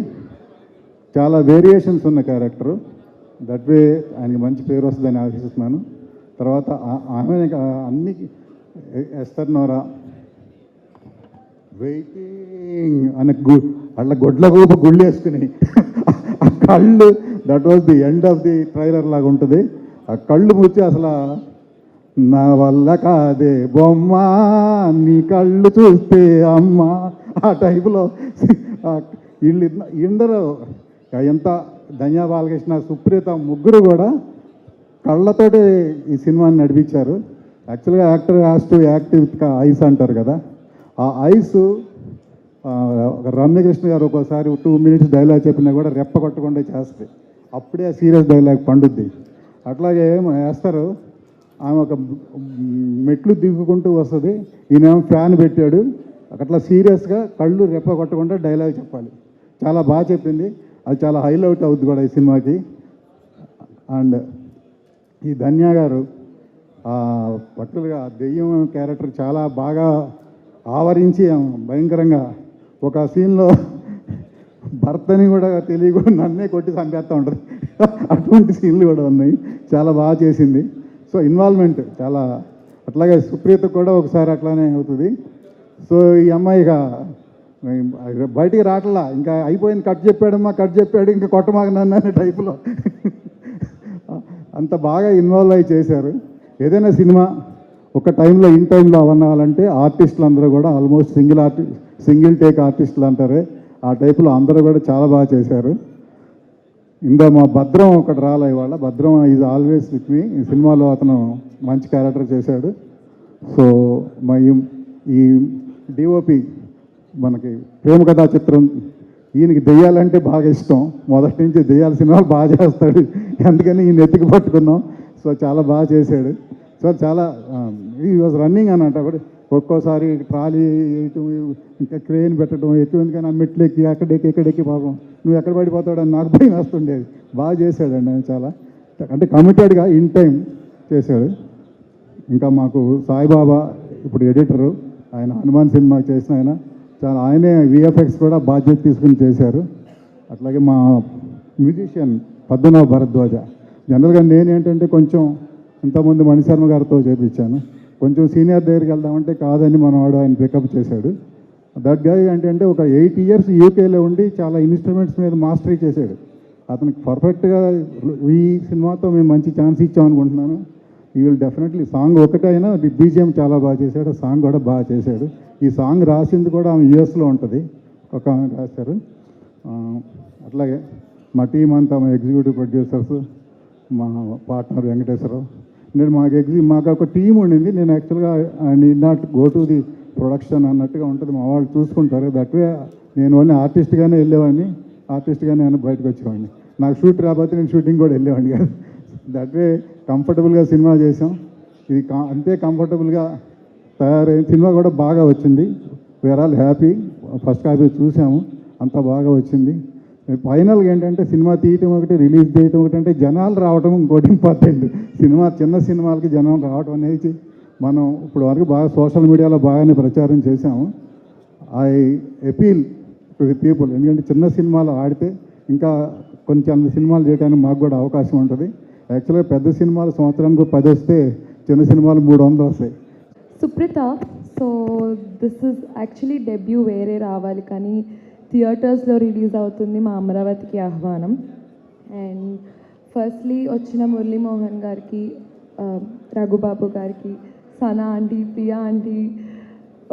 చాలా వేరియేషన్స్ ఉన్న క్యారెక్టరు. దట్ వే ఆయనకి మంచి పేరు వస్తుందని ఆశిస్తున్నాను. తర్వాత ఆమె అన్ని ఎస్తర్ నోరా వెయిటింగ్ అనే అట్లా గొడ్ల గూప గుళ్ళు వేసుకుని ఆ కళ్ళు, that was the end of the trailer లాగా ఉంటుంది. ఆ కళ్ళు ముచ్చి అసలు నా వల్ల కాదే బొమ్మ, నీ కళ్ళు చూస్తే అమ్మ, ఆ టైపులో వీళ్ళందరూ ఎంత ధన్యా బాలకృష్ణ, సుప్రీత ముగ్గురు కూడా కళ్ళతోటి ఈ సినిమాని నడిపించారు. యాక్చువల్గా actor has to act with ice అంటారు కదా, ఆ ఐస్ రమ్యకృష్ణ గారు ఒక్కోసారి 2 minutes డైలాగ్ చెప్పినా కూడా రెప్ప కొట్టకుండా చేస్తుంది, అప్పుడే సీరియస్ డైలాగ్ పండుద్ది. అట్లాగే వేస్తారు. ఆమె ఒక మెట్లు దిగుకుంటూ వస్తుంది, ఈయనేమో ఫ్యాన్ పెట్టాడు, అట్లా సీరియస్గా కళ్ళు రెప్ప కొట్టకుండా డైలాగ్ చెప్పాలి. చాలా బాగా చెప్పింది, అది చాలా హైలైట్ అవుద్ది కూడా ఈ సినిమాకి. అండ్ ఈ ధన్యా గారు పర్టికులర్గా దెయ్యం క్యారెక్టర్ చాలా బాగా ఆవరించి భయంకరంగా ఒక సీన్లో భర్తని కూడా తెలియకుండా నన్నే కొట్టి చంపేస్తూ ఉంటుంది. అటువంటి సీన్లు కూడా ఉన్నాయి, చాలా బాగా చేసింది. సో ఇన్వాల్వ్మెంట్ చాలా. అట్లాగే సుప్రీత కూడా ఒకసారి అట్లానే అవుతుంది. సో ఈ అమ్మాయి ఇక బయటికి రావట్లా, ఇంకా అయిపోయింది, కట్ చెప్పాడు ఇంకా కొట్టమాక నన్ను అనే టైపులో అంత బాగా ఇన్వాల్వ్ అయ్యి చేశారు. ఏదైనా సినిమా ఒక టైంలో ఇన్ టైంలో అవ్వాలంటే ఆర్టిస్టులు అందరూ కూడా ఆల్మోస్ట్ సింగిల్ టేక్ ఆర్టిస్టులు అంటారే, ఆ టైపులో అందరూ కూడా చాలా బాగా చేశారు. మా భద్రం ఒకటి రాలే ఇవాళ. భద్రం ఈజ్ ఆల్వేస్ విత్ మీ. ఈ సినిమాలో అతను మంచి క్యారెక్టర్ చేశాడు. సో ఈ డిఓపి మనకి ప్రేమ కథా చిత్రం, ఈయనకి దెయ్యాలంటే బాగా ఇష్టం. మొదటి నుంచి దెయ్యాల సినిమాలు బాగా చేస్తాడు, అందుకని ఈయన ఎత్తికి పట్టుకున్నాం. సో చాలా బాగా చేశాడు. సో చాలా ఈ వాజ్ రన్నింగ్ అన్నట్టు అక్కడ ఒక్కోసారి ట్రాలీ వేయటం, ఇంకా క్రేన్ పెట్టడం, ఎక్కువ ఎందుకని ఆ మెట్లు ఎక్కి ఎక్కడెక్కి పాపం నువ్వు ఎక్కడ పడిపోతాడు అని నాకు భయం వేస్తుండేది. బాగా చేశాడండి ఆయన, చాలా అంటే కమిటెడ్గా ఇన్ టైం చేశాడు. ఇంకా మాకు సాయిబాబా ఇప్పుడు ఎడిటరు, ఆయన హనుమాన్ సినిమా చేసిన ఆయన, చాలా ఆయనే విఎఫ్ఎక్స్ కూడా బాధ్యత తీసుకుని చేశారు. అట్లాగే మా మ్యూజిషియన్ పద్మనాభ భరద్వాజ. జనరల్గా నేనేంటంటే కొంచెం ఇంతకుముందు మణిశర్మ గారితో చేయించాను, కొంచెం సీనియర్ దగ్గరికి వెళ్దామంటే కాదని మనవాడు ఆయన పికప్ చేశాడు. దట్ గాయ్ ఏంటంటే ఒక 8 years యూకేలో ఉండి చాలా ఇన్స్ట్రుమెంట్స్ మీద మాస్టరీ చేశాడు. అతనికి పర్ఫెక్ట్గా ఈ సినిమాతో మేము మంచి ఛాన్స్ ఇచ్చామనుకుంటున్నాను. ఈ విల్ డెఫినెట్లీ సాంగ్ ఒకటైనా బీజిఎం చాలా బాగా చేశాడు, సాంగ్ కూడా బాగా చేశాడు. ఈ సాంగ్ రాసింది కూడా ఆమె యూఎస్లో ఉంటుంది, ఒక ఆమె రాశారు. అట్లాగే మా టీం అంతా, మా ఎగ్జిక్యూటివ్ ప్రొడ్యూసర్స్, మా పార్ట్నర్ వెంకటేశ్వరరావు, నేను మాకు ఒక టీం ఉండింది. నేను యాక్చువల్గా I need not go to the production అన్నట్టుగా ఉంటుంది, మా వాళ్ళు చూసుకుంటారు. దట్ వే నేను ఓన్లీ ఆర్టిస్ట్గానే వెళ్ళేవాడిని, ఆర్టిస్ట్గానే నేను బయటకు వచ్చేవాడిని. నాకు షూట్ రాకపోతే నేను షూటింగ్ కూడా వెళ్ళేవాడిని కాదు. దట్ వే కంఫర్టబుల్గా సినిమా చేసాం. ఇది అంతే కంఫర్టబుల్గా తయారైన సినిమా కూడా బాగా వచ్చింది. We are all happy. First copy చూసాము, అంత బాగా వచ్చింది. ఫైనల్గా ఏంటంటే సినిమా తీయటం ఒకటి, రిలీజ్ చేయటం ఒకటి, అంటే జనాలు రావడం ఇంకోటి ఇంపార్టెంట్. చిన్న సినిమాలకి జనాలు రావడం అనేది మనం ఇప్పుడు వరకు బాగా సోషల్ మీడియాలో బాగానే ప్రచారం చేశాము. I appeal to the people, ఎందుకంటే చిన్న సినిమాలు ఆడితే ఇంకా కొంచెం సినిమాలు చేయడానికి మాకు కూడా అవకాశం ఉంటుంది. యాక్చువల్గా పెద్ద సినిమాలు సంవత్సరానికి 10 వస్తే, చిన్న సినిమాలు 300 వస్తాయి. Supreetha, so this is actually debut వేరే రావాలి, కానీ థియేటర్స్లో రిలీజ్ అవుతుంది మా అమరావతికి ఆహ్వానం. అండ్ ఫస్ట్లీ వచ్చిన మురళీమోహన్ గారికి, రఘుబాబు గారికి, సనా ఆంటీ, ప్రియా ఆంటీ,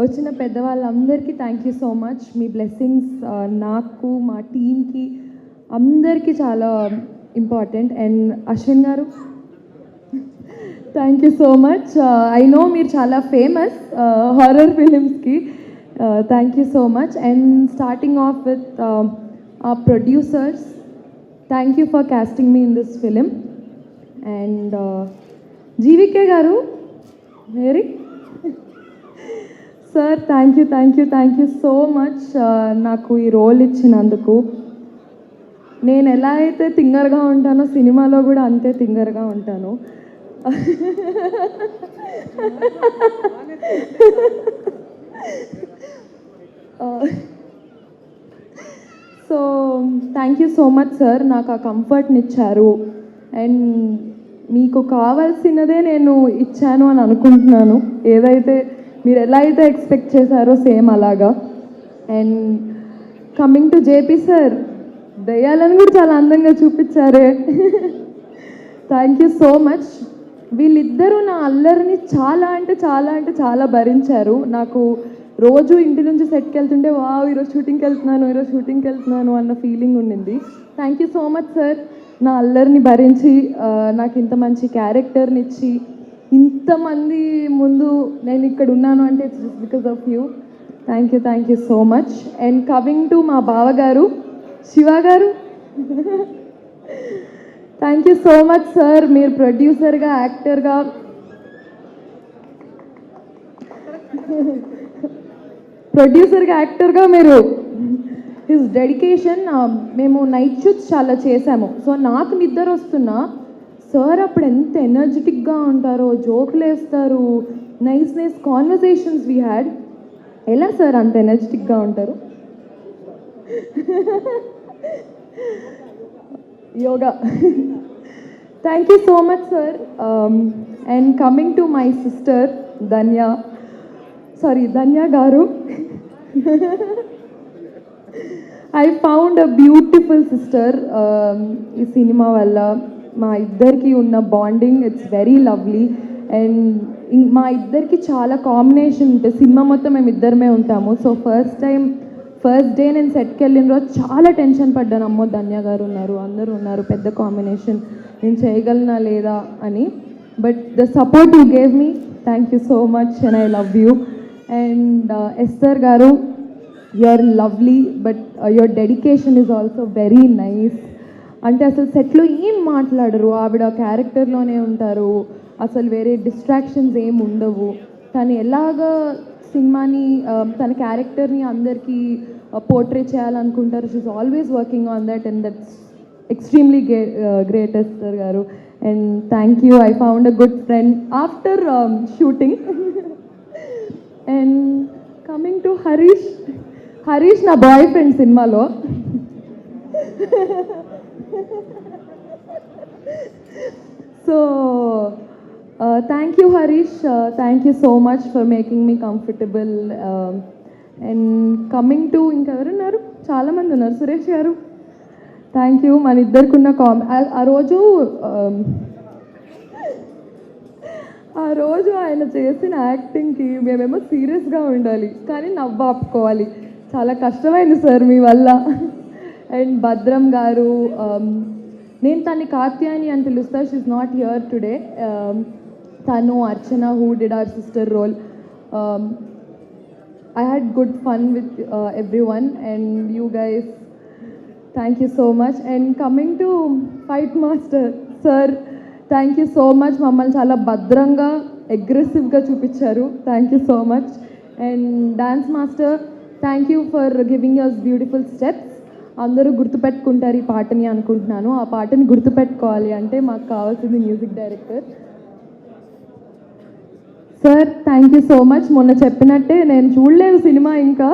వచ్చిన పెద్దవాళ్ళందరికీ థ్యాంక్ యూ సో మచ్. మీ బ్లెస్సింగ్స్ నాకు, మా టీమ్కి అందరికీ చాలా ఇంపార్టెంట్. అండ్ అశ్విన్ గారు, thank you so much. I know మీరు చాలా ఫేమస్ హారర్ ఫిలిమ్స్కి. Thank you so much. And starting of with our producers, thank you for casting me in this film. And GVK garu, very sir, thank you so much నాకు ఈ role ఇచ్చినందుకు. నేను ఎలా అయితే థింగర్గా ఉంటానో సినిమాలో కూడా అంతే థింగర్గా ఉంటాను. So thank you so much sir, నాకు ఆ కంఫర్ట్ని ఇచ్చారు. అండ్ మీకు కావాల్సినదే నేను ఇచ్చాను అని అనుకుంటున్నాను. ఏదైతే మీరు ఎలా అయితే ఎక్స్పెక్ట్ చేశారో సేమ్ అలాగా. And coming to JP sir, దయ్యాలను కూడా చాలా అందంగా చూపించారే. Thank you so much. వీళ్ళిద్దరూ నా అల్లరిని చాలా అంటే చాలా భరించారు. నాకు రోజు ఇంటి నుంచి సెట్కి వెళ్తుంటే ఈరోజు షూటింగ్కి వెళ్తున్నాను అన్న ఫీలింగ్ ఉండింది. Thank you so much sir, నా అల్లరిని భరించి నాకు ఇంత మంచి క్యారెక్టర్ని ఇచ్చి ఇంతమంది ముందు నేను ఇక్కడ ఉన్నాను అంటే it's just because of you. Thank you so much. And coming to మా బావగారు శివ గారు, thank you so much sir. మీరు ప్రొడ్యూసర్గా, యాక్టర్గా మీరు హిస్ డెడికేషన్. మేము నైట్ షూట్స్ చాలా చేశాము. సో నాకు నిద్ర వస్తున్నా సార్ అప్పుడు ఎంత ఎనర్జెటిక్గా ఉంటారో, జోకులు వేస్తారు, నైస్ కాన్వర్జేషన్స్ వీ హ్యాడ్. ఎలా సార్ అంత ఎనర్జెటిక్గా ఉంటారు? Yoga. Thank you so much sir. And coming to my sister Dhanya గారు, I found a beautiful sister. ఈ సినిమా వల్ల మా ఇద్దరికి ఉన్న bonding it's very lovely. And మా ఇద్దరికి చాలా కాంబినేషన్ ఉంటుంది. సినిమా మొత్తం మేము ఇద్దరమే ఉంటాము. సో ఫస్ట్ డే నేను సెట్కి వెళ్ళిన రోజు చాలా టెన్షన్ పడ్డాను. అమ్మో ధన్య గారు ఉన్నారు, అందరూ ఉన్నారు, పెద్ద కాంబినేషన్, నేను చేయగలనా లేదా అని. But the support you gave me, thank you so much and I love you. And Esther గారు, you're lovely, but your dedication is also very nice. అంటే అసలు సెట్లో ఏం మాట్లాడరు, ఆవిడ క్యారెక్టర్లోనే ఉంటారు, అసలు వేరే డిస్ట్రాక్షన్స్ ఏం ఉండవు. తను ఎలాగ సినిమాని తన క్యారెక్టర్ని అందరికీ పోర్ట్రే చేయాలనుకుంటారు. She is always working on that, and that's extremely great Esther గారు. And thank you, I found a good friend after shooting. And coming to Harish, Harish నా బాయ్ ఫ్రెండ్ సినిమాలో. So thank you Harish, thank you so much for making me comfortable. And coming to ఇంకెవరున్నారు, చాలామంది ఉన్నారు. సురేష్ గారు, thank you. మన ఇద్దరికున్న ఆ రోజు ఆయన చేసిన యాక్టింగ్కి మేమేమో సీరియస్గా ఉండాలి, కానీ నవ్వు ఆపుకోవాలి. చాలా కష్టమైంది సార్ మీ వల్ల. అండ్ భద్రం గారు, నేను తన్ని కాత్యాయని అని పిలుస్తా, షీఈ్ నాట్ హియర్ టుడే. తను Archana, who did our sister role. I had good fun with everyone, and you guys, thank you so much. And coming to Fight Master, sir, thank you so much. Mammal chala badranga, aggressive ga chupicharu. Thank you so much. And Dance Master, thank you for giving us beautiful steps. అందరూ గుర్తుపెట్టుకుంటారు ఈ పాటని అనుకుంటున్నాను. ఆ పాటని గుర్తుపెట్టుకోవాలి అంటే మాకు కావాల్సింది music director. Sir, thank you so much. మొన్న చెప్పినట్టే నేను చూడలేదు సినిమా ఇంకా,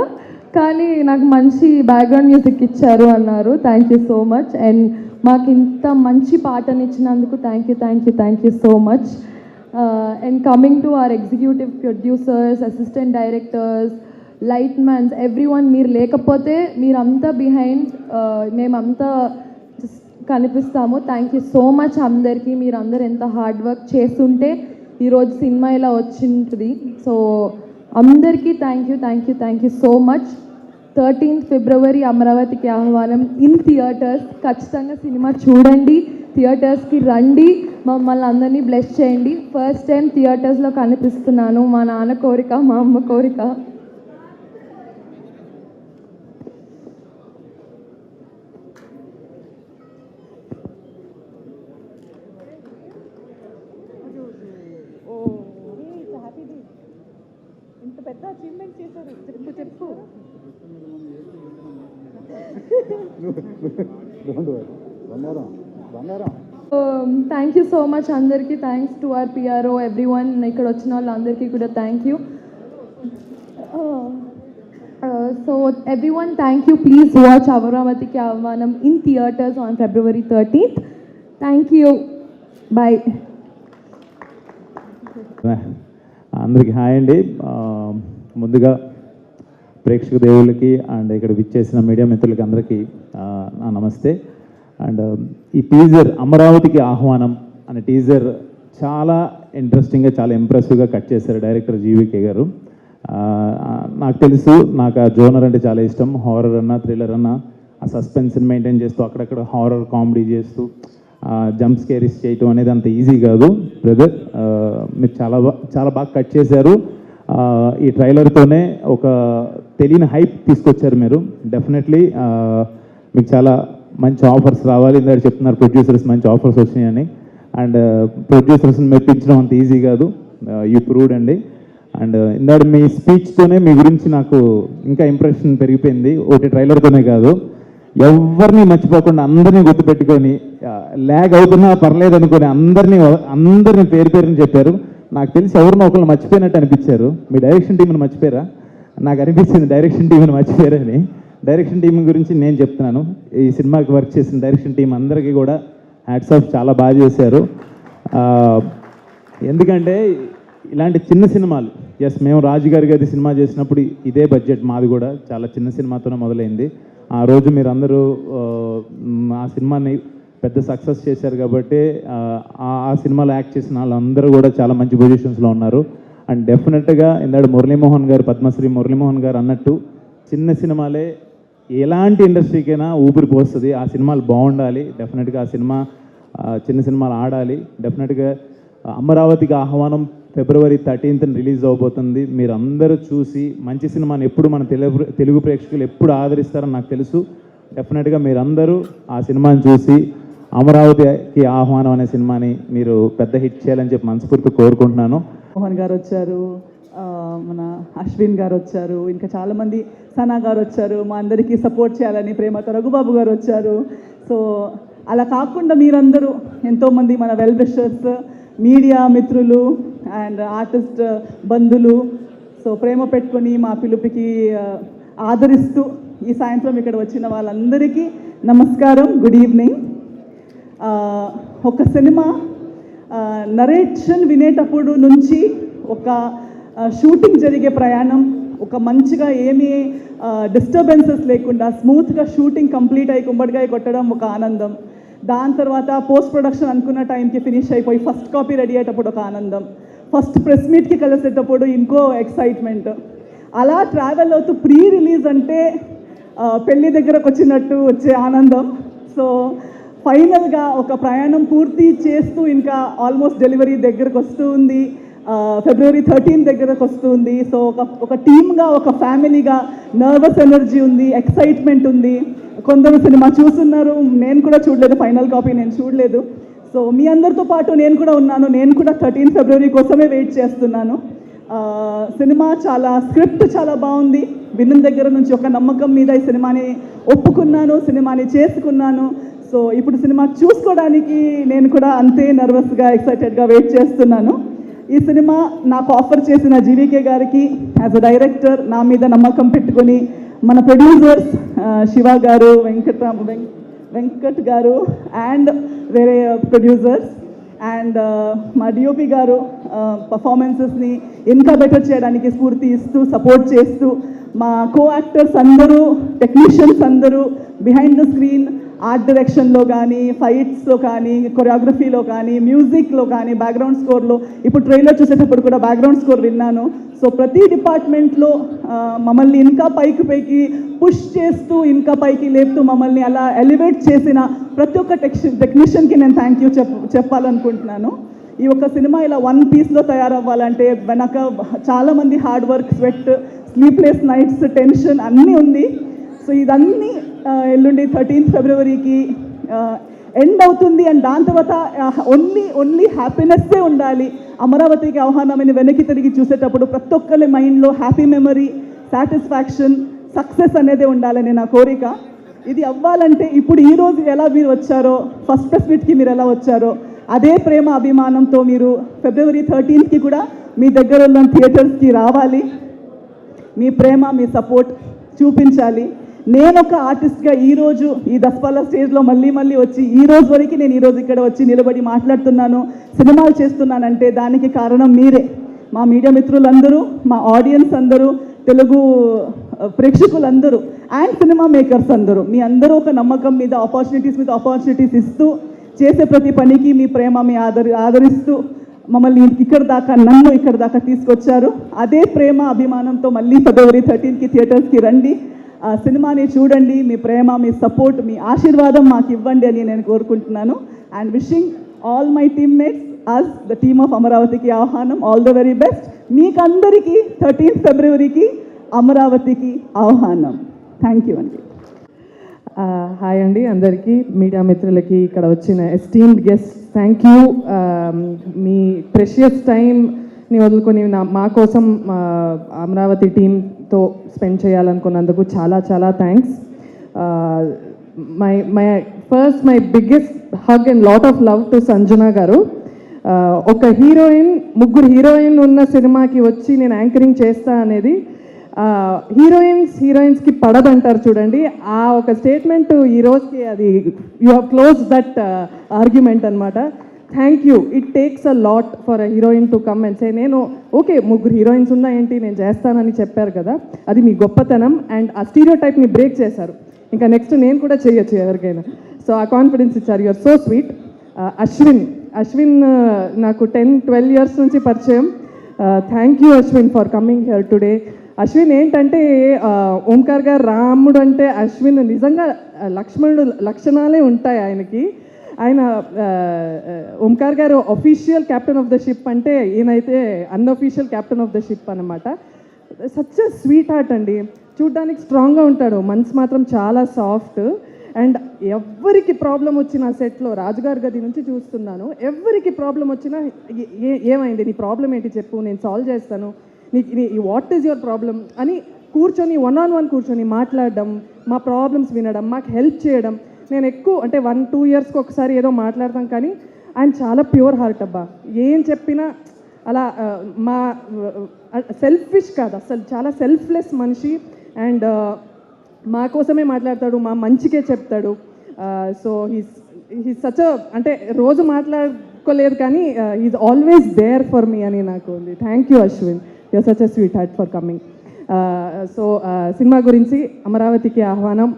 కానీ నాకు మంచి బ్యాక్గ్రౌండ్ మ్యూజిక్ ఇచ్చారు అన్నారు. Thank you so much. And మాకు ఇంత మంచి పాటని ఇచ్చినందుకు thank you, thank you, thank you so much. And coming to our executive producers, assistant directors, light man's, every one, మీరు లేకపోతే మీరంతా బిహైండ్, మేమంతా కనిపిస్తాము. థ్యాంక్ యూ సో మచ్ అందరికీ. మీరందరూ ఎంత హార్డ్ వర్క్ చేస్తుంటే ఈరోజు సినిమా ఇలా వచ్చింటుంది. సో అందరికీ thank you, thank you, thank you so much. 13th February అమరావతికి ఆహ్వానం ఇన్ థియేటర్స్. ఖచ్చితంగా సినిమా చూడండి, థియేటర్స్కి రండి, మమ్మల్ని అందరినీ బ్లెస్ చేయండి. ఫస్ట్ టైం థియేటర్స్లో కనిపిస్తున్నాను. మా నాన్న కోరిక, మా అమ్మ కోరిక. ఇంత పెద్ద అచీవ్మెంట్ చేశారు, చెప్పు చెప్పు. థ్యాంక్ యూ సో మచ్ అందరికీ. Thanks to our PRO, everyone, ఇక్కడ వచ్చిన వాళ్ళందరికీ కూడా thank you. So everyone, thank you. Please watch అమరావతికి ఆహ్వానం in theatres on February 13th. Thank you, bye. అందరికీ హాయ్ అండి. ముందుగా ప్రేక్షక దేవుళ్ళకి అండ్ ఇక్కడ విచ్చేసిన మీడియా మిత్రులకి అందరికీ నా నమస్తే. అండ్ ఈ టీజర్, అమరావతికి ఆహ్వానం అనే టీజర్ చాలా ఇంట్రెస్టింగ్గా, చాలా ఇంప్రెసివ్గా కట్ చేశారు డైరెక్టర్ జీవీకే గారు. నాకు తెలుసు, నాకు ఆ జోనర్ అంటే చాలా ఇష్టం. హారర్ అన్నా, థ్రిల్లర్ అన్నా, ఆ సస్పెన్స్ని మెయింటైన్ చేస్తూ అక్కడక్కడ హారర్ కామెడీ చేస్తూ జంప్ స్కేరీస్ చేయటం అనేది అంత ఈజీ కాదు బ్రదర్. మీరు చాలా బాగా కట్ చేశారు. ఈ ట్రైలర్తోనే ఒక తెలియని హైప్ తీసుకొచ్చారు మీరు. డెఫినెట్లీ మీకు చాలా మంచి ఆఫర్స్ రావాలి. ఇందాక చెప్తున్నారు ప్రొడ్యూసర్స్ మంచి ఆఫర్స్ వచ్చినాయని. అండ్ ప్రొడ్యూసర్స్ని మెప్పించడం అంత ఈజీ కాదు, యూ ప్రూవ్డ్ అండి. అండ్ ఇందాక మీ స్పీచ్తోనే మీ గురించి నాకు ఇంకా ఇంప్రెషన్ పెరిగిపోయింది. ఒకటి ట్రైలర్తోనే కాదు, ఎవరిని మర్చిపోకుండా అందరినీ గుర్తుపెట్టుకొని, ల్యాగ్ అవుతున్నా పర్లేదు అనుకొని అందరినీ పేరుని చెప్పారు. నాకు తెలిసి ఎవరినో ఒకళ్ళు మర్చిపోయినట్టు అనిపించారు. మీ డైరెక్షన్ టీంని మర్చిపోయారా? నాకు అనిపించింది డైరెక్షన్ టీంని మర్చిపోయారని. డైరెక్షన్ టీం గురించి నేను చెప్తున్నాను. ఈ సినిమాకి వర్క్ చేసిన డైరెక్షన్ టీం అందరికీ కూడా హ్యాట్స్ ఆఫ్, చాలా బాగా చేశారు. ఎందుకంటే ఇలాంటి చిన్న సినిమాలు, ఎస్ మేము రాజుగారి గారి సినిమా చేసినప్పుడు ఇదే బడ్జెట్ మాది కూడా చాలా చిన్న సినిమాతోనే మొదలైంది. ఆ రోజు మీరు అందరూ ఆ సినిమాని పెద్ద సక్సెస్ చేశారు కాబట్టి ఆ సినిమాలో యాక్ట్ చేసిన వాళ్ళందరూ కూడా చాలా మంచి పొజిషన్స్లో ఉన్నారు. అండ్ డెఫినెట్గా ఇందాక మురళీమోహన్ గారు, పద్మశ్రీ మురళీమోహన్ గారు అన్నట్టు చిన్న సినిమాలే ఎలాంటి ఇండస్ట్రీకైనా ఊపిరి పోస్తుంది. ఆ సినిమాలు బాగుండాలి. డెఫినెట్గా ఆ సినిమా చిన్న సినిమాలు ఆడాలి. డెఫినెట్గా అమరావతికి ఆహ్వానం ఫిబ్రవరి 13th రిలీజ్ అవబోతుంది. మీరు అందరూ చూసి మంచి సినిమాని ఎప్పుడు మన తెలుగు ప్రేక్షకులు ఎప్పుడు ఆదరిస్తారని నాకు తెలుసు. డెఫినెట్గా మీరందరూ ఆ సినిమాని చూసి అమరావతికి ఆహ్వానం అనే సినిమాని మీరు పెద్ద హిట్ చేయాలని చెప్పి మనస్ఫూర్తిగా కోరుకుంటున్నాను. మోహన్ గారు వచ్చారు, మన అశ్విన్ గారు వచ్చారు, ఇంకా చాలామంది సనా గారు వచ్చారు, మా అందరికీ సపోర్ట్ చేయాలని ప్రేమతో రఘుబాబు గారు వచ్చారు. సో అలా కాకుండా మీరందరూ ఎంతోమంది మన వెల్ విషర్స్, మీడియా మిత్రులు అండ్ ఆర్టిస్ట్ బంధువులు, సో ప్రేమ పెట్టుకొని మా పిలుపుకి ఆదరిస్తూ ఈ సాయంత్రం ఇక్కడ వచ్చిన వాళ్ళందరికీ నమస్కారం, గుడ్ ఈవినింగ్. ఒక సినిమా నరేషన్ వినేటప్పుడు నుంచి ఒక షూటింగ్ జరిగే ప్రయాణం, ఒక మంచిగా ఏమీ డిస్టర్బెన్సెస్ లేకుండా స్మూత్గా షూటింగ్ కంప్లీట్ అయ్యి గుమ్మడికాయ కొట్టడం ఒక ఆనందం. దాని తర్వాత పోస్ట్ ప్రొడక్షన్ అనుకున్న టైంకి ఫినిష్ అయిపోయి ఫస్ట్ కాపీ రెడీ అయ్యేటప్పుడు ఒక ఆనందం, ఫస్ట్ ప్రెస్ మీట్కి కలిసేటప్పుడు ఇంకో ఎక్సైట్మెంట్. అలా ట్రావెల్ అవుతూ ప్రీ రిలీజ్ అంటే పెళ్ళి దగ్గరకు వచ్చినట్టు వచ్చే ఆనందం. సో ఫైనల్గా ఒక ప్రయాణం పూర్తి చేస్తూ ఇంకా ఆల్మోస్ట్ డెలివరీ దగ్గరకు వస్తూ ఉంది, ఫిబ్రవరి 13 దగ్గరకు వస్తుంది. సో ఒక టీమ్గా, ఒక ఫ్యామిలీగా నర్వస్ ఎనర్జీ ఉంది, ఎక్సైట్మెంట్ ఉంది. కొందరు సినిమా చూస్తున్నారు, నేను కూడా చూడలేదు, ఫైనల్ కాపీ నేను చూడలేదు. సో మీ అందరితో పాటు నేను కూడా ఉన్నాను, నేను కూడా 13 ఫిబ్రవరి కోసమే వెయిట్ చేస్తున్నాను. సినిమా చాలా స్క్రిప్ట్ చాలా బాగుంది. విన్న దగ్గర నుంచి ఒక నమ్మకం మీద ఈ సినిమాని ఒప్పుకున్నాను, సినిమాని చేసుకున్నాను. సో ఇప్పుడు సినిమా చూసుకోవడానికి నేను కూడా అంతే నర్వస్గా, ఎక్సైటెడ్గా వెయిట్ చేస్తున్నాను. ఈ సినిమా నాకు ఆఫర్ చేసిన జీవీకే గారికి యాజ్ అ డైరెక్టర్ నా మీద నమ్మకం పెట్టుకొని, మన ప్రొడ్యూసర్స్ శివ గారు, వెంకట్ గారు అండ్ వేరే ప్రొడ్యూసర్స్ అండ్ మా డిఓపి గారు పర్ఫార్మెన్సెస్ని ఇంకా బెటర్ చేయడానికి స్ఫూర్తి ఇస్తూ సపోర్ట్ చేస్తూ, మా కో యాక్టర్స్ అందరూ, టెక్నీషియన్స్ అందరూ బిహైండ్ ద స్క్రీన్ ఆర్ట్ డైరెక్షన్లో కానీ, ఫైట్స్లో కానీ, కొరియోగ్రఫీలో కానీ, మ్యూజిక్లో కానీ, బ్యాక్గ్రౌండ్ స్కోర్లో, ఇప్పుడు ట్రైలర్ చూసేటప్పుడు కూడా బ్యాక్గ్రౌండ్ స్కోర్ విన్నాను. సో ప్రతి డిపార్ట్మెంట్లో మమ్మల్ని ఇంకా పైకి పుష్ చేస్తూ, ఇంకా పైకి లేపుతూ మమ్మల్ని అలా ఎలివేట్ చేసిన ప్రతి ఒక్క టెక్నీషియన్కి నేను థ్యాంక్ యూ చెప్పాలనుకుంటున్నాను. ఈ ఒక్క సినిమా ఇలా వన్ పీస్లో తయారవ్వాలంటే వెనక చాలామంది hard work, sweat, sleepless nights, tension అన్నీ ఉంది. సో ఇదన్నీ ఎల్లుండి 13 ఫిబ్రవరికి ఎండ్ అవుతుంది. అండ్ దాని తర్వాత ఓన్లీ హ్యాపీనెస్సే ఉండాలి. అమరావతికి ఆహ్వానమని వెనక్కి తిరిగి చూసేటప్పుడు ప్రతి ఒక్కరి మైండ్లో హ్యాపీ మెమరీ, సాటిస్ఫాక్షన్, సక్సెస్ అనేది ఉండాలని నా కోరిక. ఇది అవ్వాలంటే ఇప్పుడు ఈరోజు ఎలా మీరు వచ్చారో, ఫస్ట్ ప్రెస్ మీట్కి మీరు ఎలా వచ్చారో, అదే ప్రేమ అభిమానంతో మీరు ఫిబ్రవరి 13కి కూడా మీ దగ్గర ఉన్న థియేటర్స్కి రావాలి. మీ ప్రేమ, మీ సపోర్ట్ చూపించాలి. నేను ఒక ఆర్టిస్ట్గా ఈరోజు ఈ దసపాల స్టేజ్లో మళ్ళీ వచ్చి ఈ రోజు వరకు నేను ఈరోజు ఇక్కడ వచ్చి నిలబడి మాట్లాడుతున్నాను, సినిమాలు చేస్తున్నానంటే దానికి కారణం మీరే, మా మీడియా మిత్రులందరూ, మా ఆడియన్స్ అందరూ, తెలుగు ప్రేక్షకులందరూ అండ్ సినిమా మేకర్స్ అందరూ. మీ అందరూ ఒక నమ్మకం మీద ఆపర్చునిటీస్ ఇస్తూ చేసే ప్రతి పనికి మీ ప్రేమ, మీ ఆదరిస్తూ మమ్మల్ని నన్ను ఇక్కడ దాకా తీసుకొచ్చారు. అదే ప్రేమ అభిమానంతో మళ్ళీ ఫిబ్రవరి 13కి థియేటర్స్కి రండి, ఆ సినిమాని చూడండి. మీ ప్రేమ, మీ సపోర్ట్, మీ ఆశీర్వాదం మాకు ఇవ్వండి అని నేను కోరుకుంటున్నాను. And wishing all my teammates as the team of అమరావతికి ఆహ్వానం, ఆల్ ద వెరీ బెస్ట్. మీకందరికీ 13 ఫిబ్రవరికి అమరావతికి ఆహ్వానం. థ్యాంక్ యూ అండి. హాయ్ అండి అందరికీ, మీడియా మిత్రులకి, ఇక్కడ వచ్చిన esteemed guest, thank you. Me precious టైంని వదులుకొని మా కోసం అమరావతి టీంతో స్పెండ్ చేయాలనుకున్నందుకు చాలా thanks. My biggest hug and lot of love to Sanjana గారు. ఒక ముగ్గురు హీరోయిన్ ఉన్న సినిమాకి వచ్చి నేను యాంకరింగ్ చేస్తా అనేది హీరోయిన్స్కి పడదంటారు చూడండి, ఆ ఒక స్టేట్మెంట్ ఈ రోజుకి అది you have close that argument అనమాట. Thank you. It takes a lot for a heroine to come and say నేను ఓకే ముగ్గురు హీరోయిన్స్ ఉన్నా ఏంటి నేను చేస్తానని చెప్పారు కదా, అది మీ గొప్పతనం. అండ్ ఆ స్టీరియో టైప్ని బ్రేక్ చేశారు. ఇంకా నెక్స్ట్ నేను కూడా చేయొచ్చు ఎవరికైనా. సో ఆ కాన్ఫిడెన్స్ ఇచ్చారు. You're so sweet. అశ్విన్ నాకు 10-12 years నుంచి పరిచయం. Thank you Ashwin for coming here today. Ashwin ఏంటంటే ఓంకార్ గారు రాముడు అంటే అశ్విన్ నిజంగా లక్ష్మణుడు లక్షణాలే ఉంటాయి ఆయనకి. ఆయన ఓంకార్ గారు official captain of the ship అంటే ఈయనైతే unofficial captain of the ship అనమాట. సచ్ స్వీట్ హార్ట్ అండి, చూడ్డానికి స్ట్రాంగ్గా ఉంటాడు, మనసు మాత్రం చాలా సాఫ్ట్. అండ్ ఎవరికి ప్రాబ్లం వచ్చిన సెట్లో రాజుగారి గది నుంచి చూస్తున్నాను, ఎవరికి ప్రాబ్లం వచ్చినా ఏమైంది నీ ప్రాబ్లం ఏంటి చెప్పు, నేను సాల్వ్ చేస్తాను, నీ వాట్ ఈజ్ యువర్ ప్రాబ్లం అని కూర్చొని 1-on-1 కూర్చొని మాట్లాడడం, మా ప్రాబ్లమ్స్ వినడం, మాకు హెల్ప్ చేయడం. నేను ఎక్కువ అంటే 1-2 ఇయర్స్కి ఒకసారి ఏదో మాట్లాడతాం, కానీ ఆయన చాలా ప్యూర్ హార్ట్ అబ్బా. ఏం చెప్పినా అలా మా సెల్ఫిష్ కాదు అసలు, చాలా సెల్ఫ్లెస్ మనిషి. అండ్ మా కోసమే మాట్లాడతాడు, మా మంచికే చెప్తాడు. సో హీస్ సచ్ అంటే రోజు మాట్లాడుకోలేదు కానీ he's always there for me అని నాకు ఉంది. Thank you Ashwin, you're such a sweetheart for coming. So cinema గురించి అమరావతికి ఆహ్వానం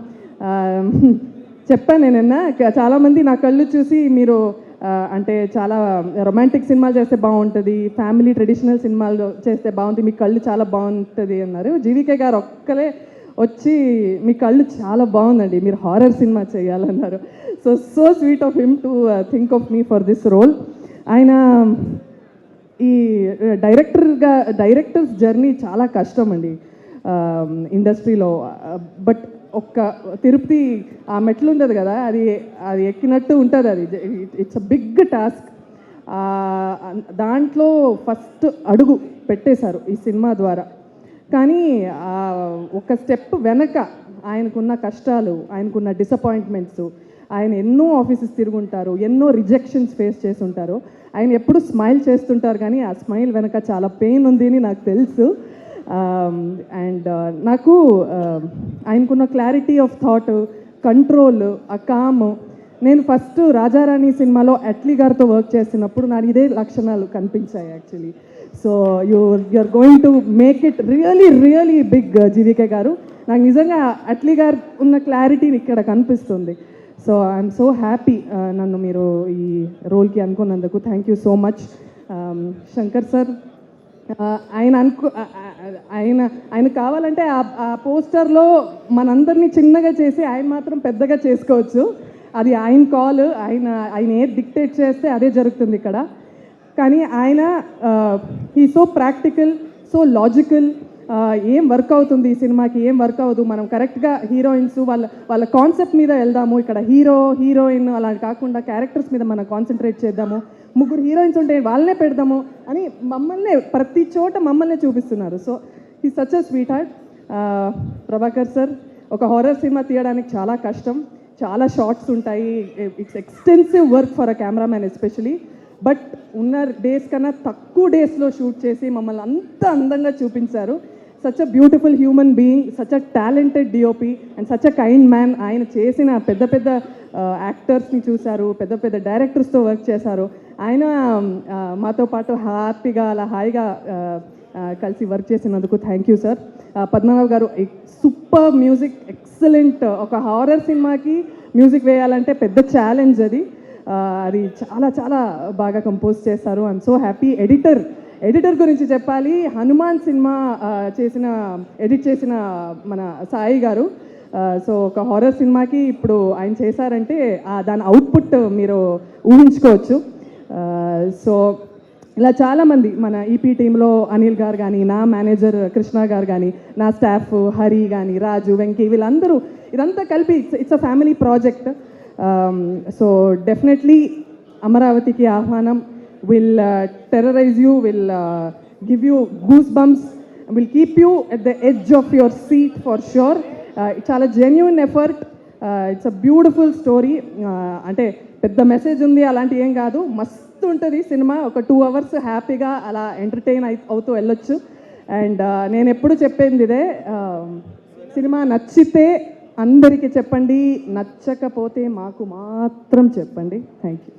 చెప్పాను నేనన్నా. చాలామంది నా కళ్ళు చూసి మీరు అంటే చాలా రొమాంటిక్ సినిమాలు చేస్తే బాగుంటుంది, ఫ్యామిలీ ట్రెడిషనల్ సినిమాలు చేస్తే బాగుంటుంది, మీ కళ్ళు చాలా బాగుంటుంది అన్నారు. జీవికే గారు ఒక్కలే వచ్చి మీ కళ్ళు చాలా బాగుందండి, మీరు హారర్ సినిమా చేయాలన్నారు. So sweet of him to think of me for this role. ఆయన ఈ డైరెక్టర్స్ జర్నీ చాలా కష్టం అండి ఇండస్ట్రీలో. బట్ ఒక్క తిరుపతి ఆ మెట్లు ఉంటుంది కదా, అది ఎక్కినట్టు ఉంటుంది. అది ఇట్స్ అ బిగ్ టాస్క్. దాంట్లో ఫస్ట్ అడుగు పెట్టేశారు ఈ సినిమా ద్వారా. కానీ ఒక స్టెప్ వెనక ఆయనకున్న కష్టాలు, ఆయనకున్న డిసప్పాయింట్మెంట్స్, ఆయన ఎన్నో ఆఫీసెస్ తిరుగుంటారు, ఎన్నో రిజెక్షన్స్ ఫేస్ చేసి ఉంటారు. ఆయన ఎప్పుడు స్మైల్ చేస్తుంటారు, కానీ ఆ స్మైల్ వెనక చాలా పెయిన్ ఉంది అని నాకు తెలుసు. అండ్ నాకు ఆయనకున్న క్లారిటీ ఆఫ్ థాట్, కంట్రోల్, ఆ కామ్. నేను ఫస్ట్ రాజారాణి సినిమాలో అట్లీ గారితో వర్క్ చేసినప్పుడు నాకు ఇదే లక్షణాలు కనిపించాయి actually. So you're going to make it really big GVK గారు. నాకు నిజంగా అట్లీ గారు ఉన్న క్లారిటీని ఇక్కడ కనిపిస్తుంది. సో ఐఎమ్ సో హ్యాపీ నన్ను మీరు ఈ రోల్కి అనుకున్నందుకు. Thank you so much. Shankar sir, ఆయన కావాలంటే ఆ పోస్టర్లో మనందరినీ చిన్నగా చేసి ఆయన మాత్రం పెద్దగా చేసుకోవచ్చు. అది ఆయన కాల్. ఆయన ఏది డిక్టేట్ చేస్తే అదే జరుగుతుంది ఇక్కడ. కానీ ఆయన ఈ సో ప్రాక్టికల్, సో లాజికల్. ఏం వర్క్ అవుతుంది ఈ సినిమాకి, ఏం వర్క్ అవ్వదు, మనం కరెక్ట్గా హీరోయిన్స్ వాళ్ళ కాన్సెప్ట్ మీద వెళ్దాము. ఇక్కడ హీరోయిన్ అలా కాకుండా క్యారెక్టర్స్ మీద మనం కాన్సన్ట్రేట్ చేద్దాము. 3 హీరోయిన్స్ ఉంటే వాళ్ళనే పెడదాము అని ప్రతి చోట మమ్మల్ని చూపిస్తున్నారు. So he such a sweet heart. Prabhakar sir, ఒక హారర్ సినిమా తీయడానికి చాలా కష్టం, చాలా షార్ట్స్ ఉంటాయి, it's extensive work for a cameraman especially. But ఉన్న డేస్ కన్నా తక్కువ డేస్లో షూట్ చేసి మమ్మల్ని అంత అందంగా చూపించారు. Such a beautiful human being, such a talented DOP and such a kind man. ఆయన చేసిన పెద్ద యాక్టర్స్ని చూశారు, పెద్ద డైరెక్టర్స్తో వర్క్ చేశారు. ఆయన మాతో పాటు హ్యాపీగా అలా హాయిగా కలిసి వర్క్ చేసినందుకు థ్యాంక్ యూ సార్. పద్మనాభ్ గారు, సూపర్ మ్యూజిక్, ఎక్సలెంట్. ఒక హారర్ సినిమాకి మ్యూజిక్ వేయాలంటే పెద్ద ఛాలెంజ్ అది. అది చాలా బాగా కంపోజ్ చేశారు. I'm so happy. ఎడిటర్ గురించి చెప్పాలి. హనుమాన్ సినిమా ఎడిట్ చేసిన మన సాయి గారు. సో ఒక హారర్ సినిమాకి ఇప్పుడు ఆయన చేశారంటే దాని అవుట్పుట్ మీరు ఊహించుకోవచ్చు. సో ఇలా చాలామంది మన ఈపీ టీంలో అనిల్ గారు కానీ, నా మేనేజర్ కృష్ణ గారు కానీ, నా స్టాఫ్ హరి కానీ, రాజు, వెంకీ, వీళ్ళందరూ ఇదంతా కలిపి it's a family project. So definitely అమరావతికి ఆహ్వానం will terrorize you, will give you goose bumps, will keep you at the edge of your seat for sure. చాలా genuine effort. It's a beautiful story. అంటే పెద్ద message ఉంది అలాంటి ఏం కాదు, మస్తు ఉంటుంది సినిమా. ఒక 2 hours హ్యాపీగా అలా ఎంటర్టైన్ అవుతూ వెళ్ళొచ్చు. అండ్ నేను ఎప్పుడు చెప్పేది ఇదే, సినిమా నచ్చితే అందరికీ చెప్పండి, నచ్చకపోతే మాకు మాత్రం చెప్పండి. Thank you.